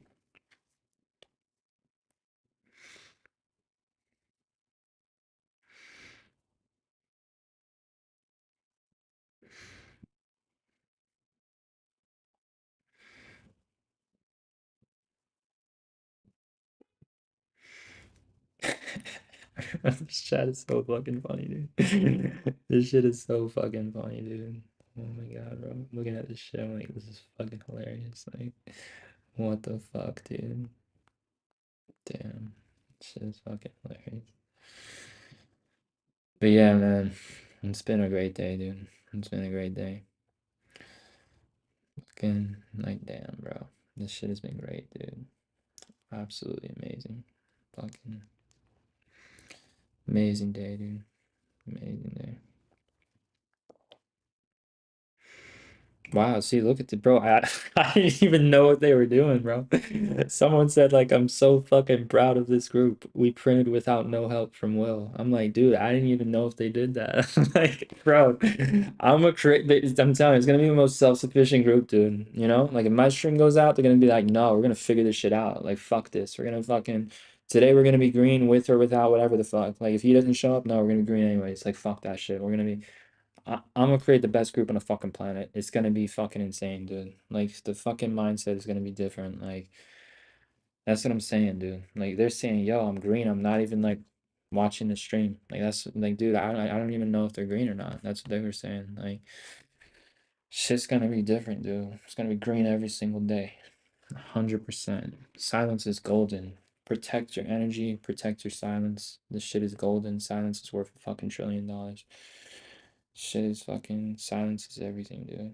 This chat is so fucking funny, dude. This shit is so fucking funny, dude. Oh my god, bro. I'm looking at this shit, I'm like, this is fucking hilarious. Like, what the fuck, dude? Damn. This shit is fucking hilarious. But yeah, man. It's been a great day, dude. It's been a great day. Fucking, like, damn, bro. This shit has been great, dude. Absolutely amazing. Fucking amazing day, dude. Amazing day. Wow, see, look at the bro. I didn't even know what they were doing, bro. Someone said like I'm so fucking proud of this group. We printed without no help from Will. I'm like, dude, I didn't even know if they did that. Like, bro, I'm telling you, it's gonna be the most self-sufficient group, dude. Like if my stream goes out, they're gonna be like, no, we're gonna figure this shit out. Like, fuck this. We're gonna fucking today we're gonna be green with or without whatever the fuck. Like if he doesn't show up, no, we're gonna be green anyways. Like fuck that shit. We're gonna be I'm gonna create the best group on the fucking planet. It's gonna be fucking insane, dude. Like the fucking mindset is gonna be different. Like that's what I'm saying, dude. Like they're saying, "Yo, I'm green." I'm not even like watching the stream. Like that's like, dude. I don't even know if they're green or not. That's what they were saying. Like shit's gonna be different, dude. It's gonna be green every single day. 100%. Silence is golden. Protect your energy. Protect your silence. This shit is golden. Silence is worth $1 trillion. Shit is fucking silence is everything, dude.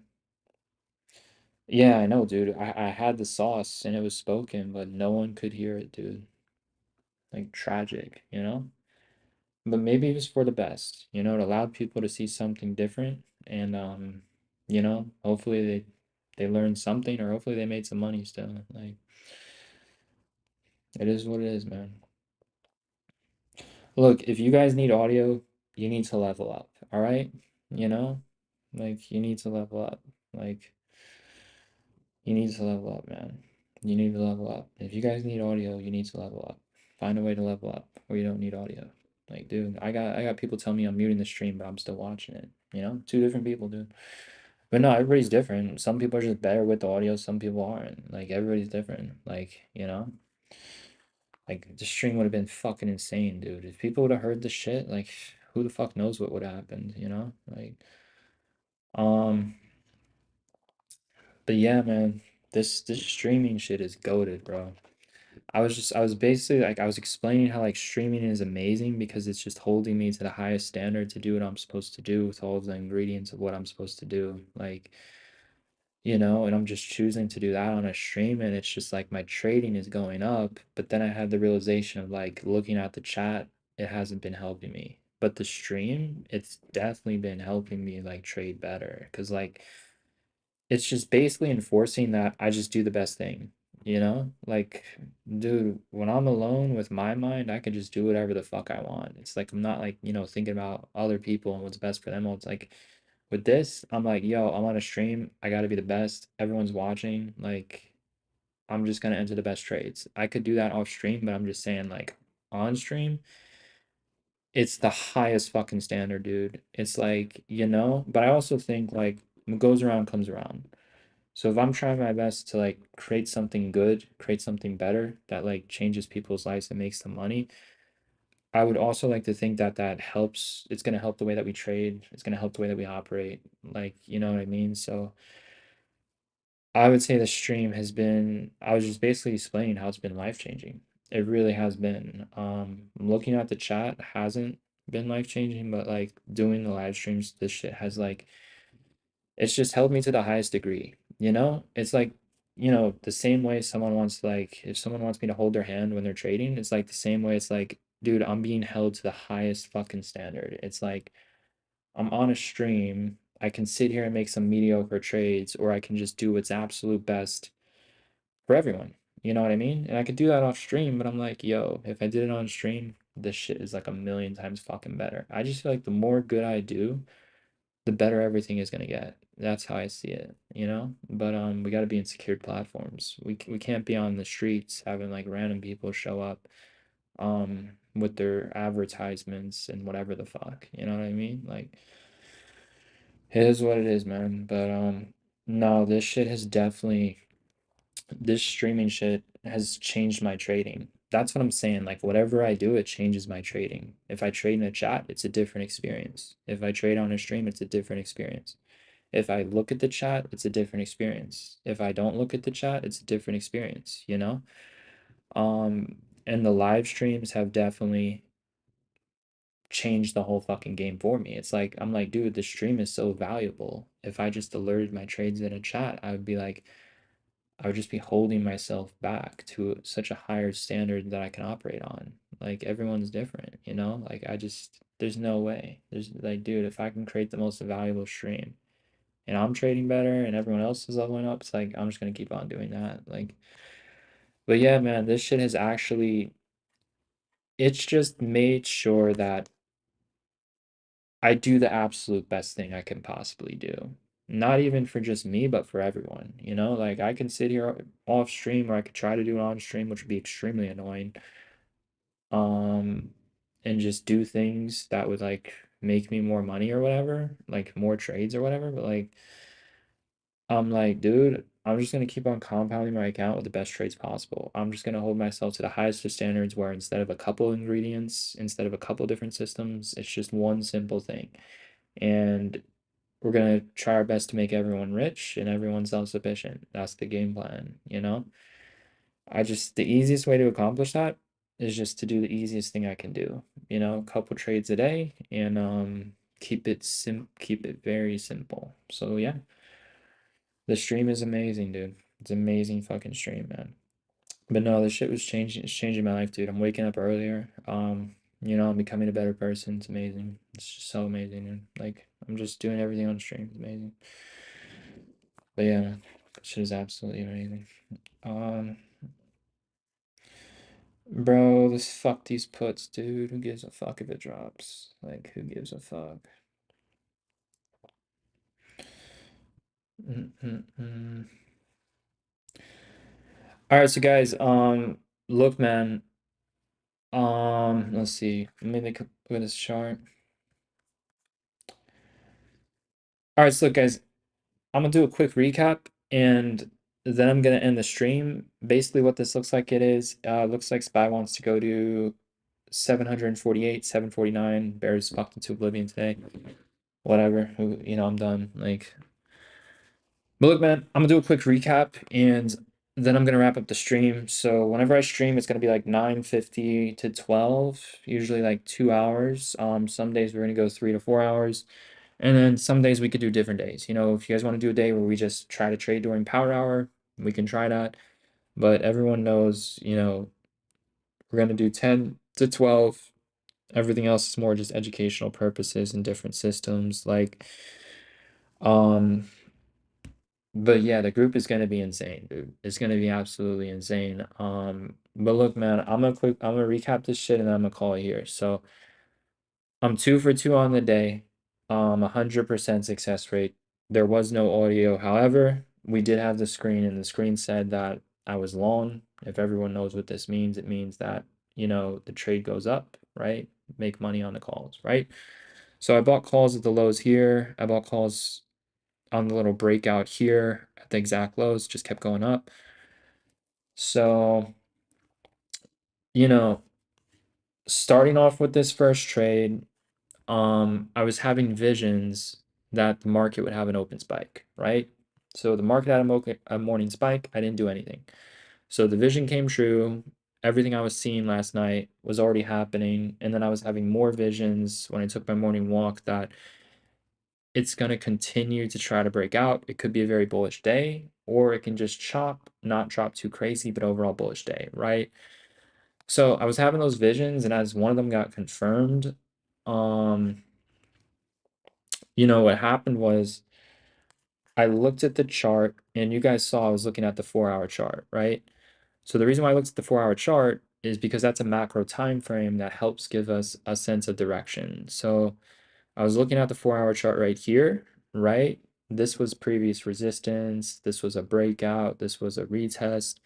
Yeah, I know, dude. I had the sauce and it was spoken, but no one could hear it, dude. Like tragic. But maybe it was for the best. It allowed people to see something different and hopefully they learned something or hopefully they made some money still. Like it is what it is, man. Look, if you guys need audio, you need to level up, all right? You know? Like you need to level up. Like you need to level up, man. You need to level up. If you guys need audio, you need to level up. Find a way to level up, or you don't need audio. Like, dude, I got people telling me I'm muting the stream, but I'm still watching it. Two different people, dude. But no, everybody's different. Some people are just better with the audio, some people aren't. Like everybody's different. Like, Like the stream would have been fucking insane, dude. If people would have heard the shit, like who the fuck knows what would have happened, you know? Like, um, but yeah, man, this streaming shit is goated, bro. I was basically like I was explaining how like streaming is amazing because it's just holding me to the highest standard to do what I'm supposed to do with all of the ingredients of what I'm supposed to do. Like, and I'm just choosing to do that on a stream and it's just like my trading is going up, but then I had the realization of like looking at the chat, it hasn't been helping me. But the stream, it's definitely been helping me like trade better because like it's just basically enforcing that I just do the best thing, you know? Like, dude, when I'm alone with my mind, I can just do whatever the fuck I want. It's like I'm not like, thinking about other people and what's best for them. It's like with this, I'm like, yo, I'm on a stream. I gotta be the best. Everyone's watching. Like, I'm just gonna enter the best trades. I could do that off stream, but I'm just saying, like, on stream, it's the highest fucking standard, dude. It's like, but I also think like what goes around comes around. So if I'm trying my best to like create something good, create something better that like changes people's lives and makes them money, I would also like to think that that helps. It's going to help the way that we trade. It's going to help the way that we operate. Like, you know what I mean? So I would say the stream has been, I was just basically explaining how it's been life changing. It really has been. Looking at the chat hasn't been life changing, but like doing the live streams, this shit has like it's just helped me to the highest degree, you know? It's like, the same way someone wants like if someone wants me to hold their hand when they're trading, it's like the same way it's like, dude, I'm being held to the highest fucking standard. It's like I'm on a stream, I can sit here and make some mediocre trades, or I can just do what's absolute best for everyone. You know what I mean? And I could do that off stream, but I'm like, yo, if I did it on stream, this shit is like a million times fucking better. I just feel like the more good I do, the better everything is going to get. That's how I see it, you know? But we got to be in secured platforms. We can't be on the streets having like random people show up with their advertisements and whatever the fuck. You know what I mean? Like it is what it is, man. But no, this streaming shit has changed my trading. That's what I'm saying. Like whatever I do, it changes my trading. If I trade in a chat, it's a different experience. If I trade on a stream, it's a different experience. If I look at the chat, it's a different experience. If I don't look at the chat, it's a different experience, you know? Um, and the live streams have definitely changed the whole fucking game for me. It's like, I'm like, dude, the stream is so valuable. If I just alerted my trades in a chat, I would be like, I would just be holding myself back to such a higher standard that I can operate on. Like, everyone's different, you know? Like, there's no way. There's like, dude, if I can create the most valuable stream, and I'm trading better and everyone else is leveling up, it's like I'm just gonna keep on doing that. Like, but yeah, man, this shit has actually it's just made sure that I do the absolute best thing I can possibly do. Not even for just me, but for everyone, you know? Like I can sit here off stream or I could try to do it on stream, which would be extremely annoying. Um, and just do things that would like make me more money or whatever, like more trades or whatever, but like I'm like, dude, I'm just gonna keep on compounding my account with the best trades possible. I'm just gonna hold myself to the highest of standards where instead of a couple ingredients, instead of a couple different systems, it's just one simple thing. And we're gonna try our best to make everyone rich and everyone self-sufficient. That's the game plan, you know? The easiest way to accomplish that is just to do the easiest thing I can do. A couple trades a day and keep it very simple. So yeah. The stream is amazing, dude. It's amazing fucking stream, man. But no, this shit was changing. It's changing my life, dude. I'm waking up earlier. I'm becoming a better person. It's amazing. It's just so amazing, dude. Like I'm just doing everything on stream. It's amazing. But yeah, man, this shit is absolutely amazing. Um, bro, this fuck these puts, dude. Who gives a fuck if it drops? Like, who gives a fuck? Mm-mm-mm. All right, so guys, look, man. Let's see. Let me look at this chart. All right, so look, guys, I'm gonna do a quick recap, and then I'm gonna end the stream. Basically, what this looks like looks like Spy wants to go to 748, 749. Bears fucked into oblivion today. Whatever. I'm done. But look, man, I'm gonna do a quick recap and then I'm gonna wrap up the stream. So whenever I stream, it's gonna be like 9:50 to 12, usually like 2 hours. Some days we're gonna go 3 to 4 hours. And then some days we could do different days. If you guys want to do a day where we just try to trade during power hour, we can try that. But everyone knows, we're going to do 10 to 12. Everything else is more just educational purposes and different systems. Um, but yeah, the group is going to be insane, dude. It's going to be absolutely insane. But look, man, I'm gonna recap this shit and then I'm gonna call it here. So I'm 2 for 2 on the day. 100% success rate. There was no audio. However, we did have the screen, and the screen said that I was long. If everyone knows what this means, it means that, the trade goes up, right? Make money on the calls, right? So I bought calls at the lows here. I bought calls on the little breakout here at the exact lows, just kept going up. So, you know, starting off with this first trade, I was having visions that the market would have an open spike, right? So the market had a morning spike. I didn't do anything. So the vision came true. Everything I was seeing last night was already happening. And then I was having more visions when I took my morning walk that it's going to continue to try to break out. It could be a very bullish day, or it can just chop, not drop too crazy, but overall bullish day, right? So I was having those visions, and as one of them got confirmed, um, what happened was I looked at the chart, and you guys saw I was looking at the 4-hour chart, right? So the reason why I looked at the 4-hour chart is because that's a macro time frame that helps give us a sense of direction. So I was looking at the 4-hour chart right here, right? This was previous resistance. This was a breakout. This was a retest.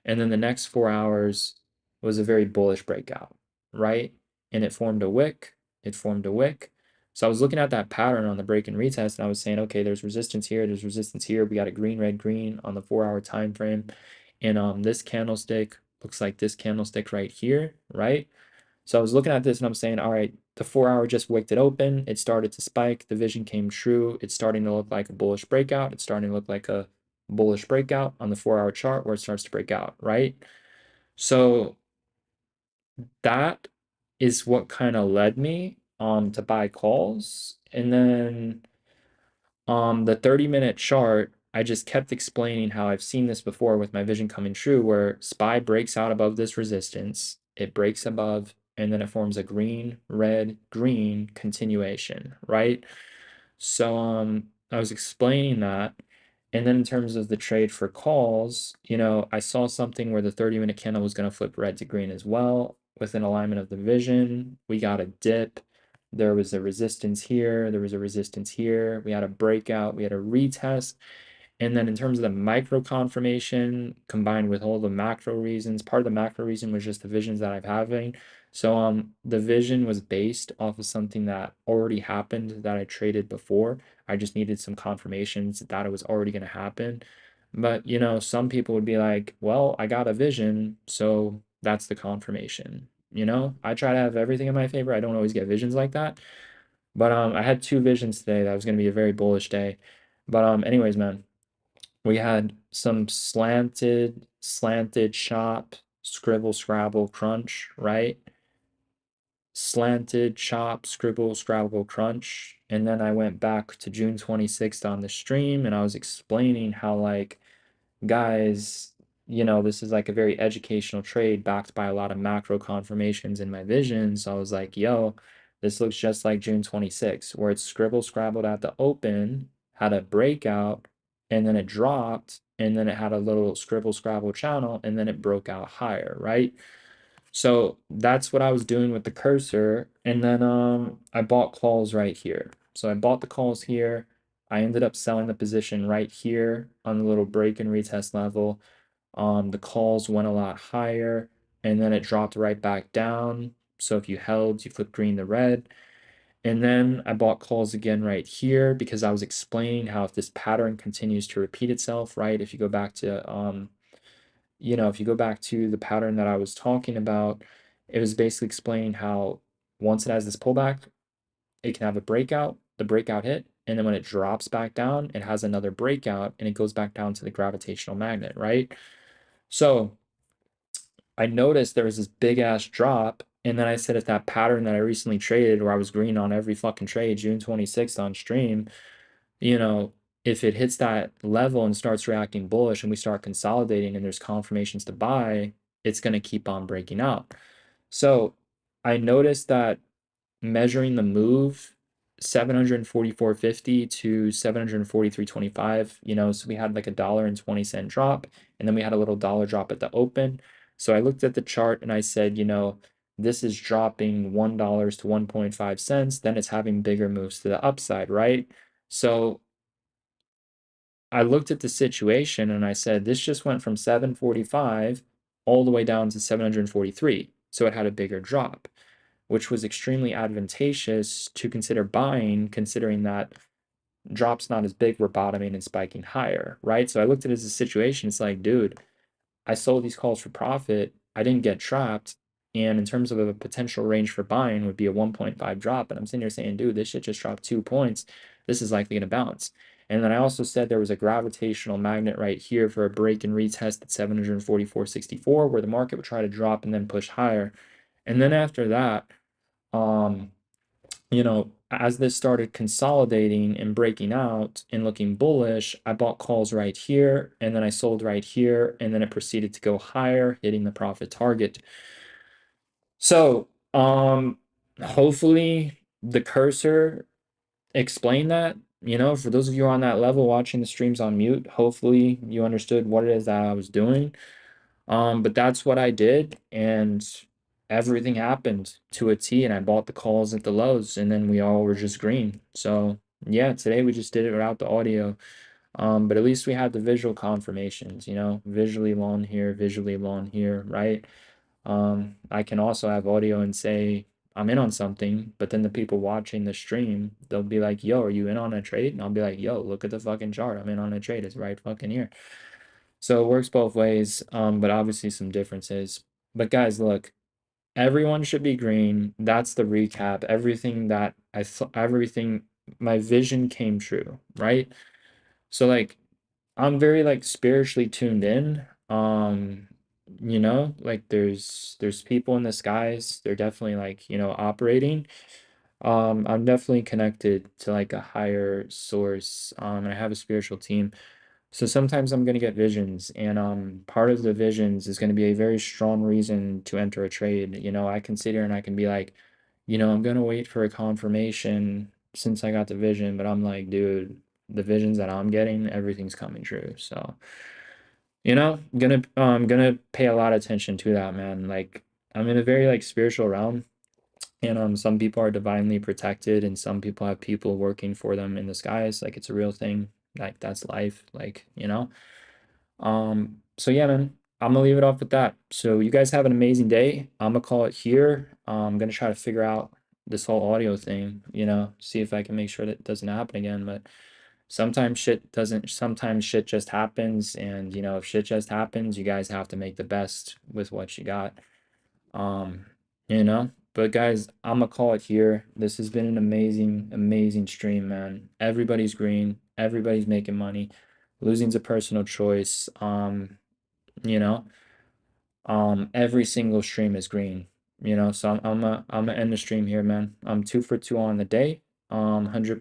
And then the next 4 hours was a very bullish breakout, right? And it formed a wick. It formed a wick. So I was looking at that pattern on the break and retest, and I was saying, okay, there's resistance here. There's resistance here. We got a green, red, green on the 4-hour time frame. And this candlestick looks like this candlestick right here, right? So I was looking at this and I'm saying, all right, the 4-hour just wicked it open. It started to spike. The vision came true. It's starting to look like a bullish breakout. It's starting to look like a bullish breakout on the 4-hour chart where it starts to break out, right? So that is what kind of led me to buy calls. And then the 30-minute chart, I just kept explaining how I've seen this before with my vision coming true, where SPY breaks out above this resistance, it breaks above, and then it forms a green, red, green continuation, right? So I was explaining that. And then in terms of the trade for calls, I saw something where the 30-minute candle was going to flip red to green as well. Within alignment of the vision, we got a dip. There was a resistance here. There was a resistance here. We had a breakout. We had a retest. And then in terms of the micro confirmation combined with all the macro reasons, part of the macro reason was just the visions that I'm having. So the vision was based off of something that already happened that I traded before. I just needed some confirmations that it was already going to happen. But some people would be like, well, I got a vision, so that's the confirmation. I try to have everything in my favor. I don't always get visions like that. But I had 2 visions today that was going to be a very bullish day. But anyways, man, we had some slanted chop, scribble, scrabble, crunch, right? Slanted chop, scribble, scrabble, crunch. And then I went back to June 26th on the stream and I was explaining how, guys, this is like a very educational trade backed by a lot of macro confirmations in my vision. So I was like, yo, this looks just like June 26th, where it's scribble scrabbled at the open, had a breakout, and then it dropped, and then it had a little scribble scrabble channel, and then it broke out higher, right? So that's what I was doing with the cursor. And then I bought calls right here. So I bought the calls here. I ended up selling the position right here on the little break and retest level. The calls went a lot higher and then it dropped right back down. So if you held, you flipped green to red. And then I bought calls again right here because I was explaining how if this pattern continues to repeat itself, right? If you go back to if you go back to the pattern that I was talking about, it was basically explaining how once it has this pullback, it can have a breakout, the breakout hit, and then when it drops back down, it has another breakout and it goes back down to the gravitational magnet, right? So I noticed there was this big ass drop. And then I said, if that pattern that I recently traded, where I was green on every fucking trade, June 26th on stream, you know, if it hits that level and starts reacting bullish and we start consolidating and there's confirmations to buy, it's going to keep on breaking out. So I noticed that measuring the move 744.50 to 743.25, so we had like $1.20 drop, and then we had a little dollar drop at the open. So I looked at the chart and I said, this is dropping $1 to 1.5 cents, then it's having bigger moves to the upside, right? So I looked at the situation and I said, this just went from 745 all the way down to 743. So it had a bigger drop, which was extremely advantageous to consider buying, considering that drop's not as big, we're bottoming and spiking higher, right? So I looked at it as a situation. It's like, dude, I sold these calls for profit. I didn't get trapped. And in terms of a potential range for buying would be a 1.5 drop. And I'm sitting here saying, dude, this shit just dropped 2 points. This is likely going to bounce. And then I also said there was a gravitational magnet right here for a break and retest at 744.64, where the market would try to drop and then push higher. And then after that, um, as this started consolidating and breaking out and looking bullish, I bought calls right here and then I sold right here and then it proceeded to go higher, hitting the profit target. So, hopefully the cursor explained that, for those of you on that level watching the streams on mute, hopefully you understood what it is that I was doing. But that's what I did, and everything happened to a T, and I bought the calls at the lows, and then we all were just green. So yeah, today we just did it without the audio. But at least we had the visual confirmations, visually long here, visually long here, right? I can also have audio and say I'm in on something, but then the people watching the stream, they'll be like, yo, are you in on a trade? And I'll be like, yo, look at the fucking chart. I'm in on a trade. It's right fucking here. So it works both ways, but obviously some differences. But guys, look, everyone should be green. That's the recap. Everything that I thought, everything, my vision came true, right? So like, I'm very like spiritually tuned in. Like there's people in the skies. They're definitely like, operating. I'm definitely connected to like a higher source. And I have a spiritual team. So sometimes I'm going to get visions, and part of the visions is going to be a very strong reason to enter a trade. I can sit here and I can be like, I'm going to wait for a confirmation since I got the vision, but I'm like, dude, the visions that I'm getting, everything's coming true. So, gonna pay a lot of attention to that, man. Like I'm in a very like spiritual realm, and some people are divinely protected and some people have people working for them in the skies. Like it's a real thing. Like that's life, so yeah, man, I'm gonna leave it off with that. So you guys have an amazing day. I'm gonna call it here. I'm gonna try to figure out this whole audio thing, see if I can make sure that it doesn't happen again. But sometimes shit doesn't, sometimes shit just happens. And if shit just happens, you guys have to make the best with what you got. Um, but guys, I'm gonna call it here. This has been an amazing, amazing stream, man. Everybody's green, everybody's making money. Losing's a personal choice. You know, every single stream is green, so I'm gonna end the stream here, man. I'm 2 for 2 on the day. 100%.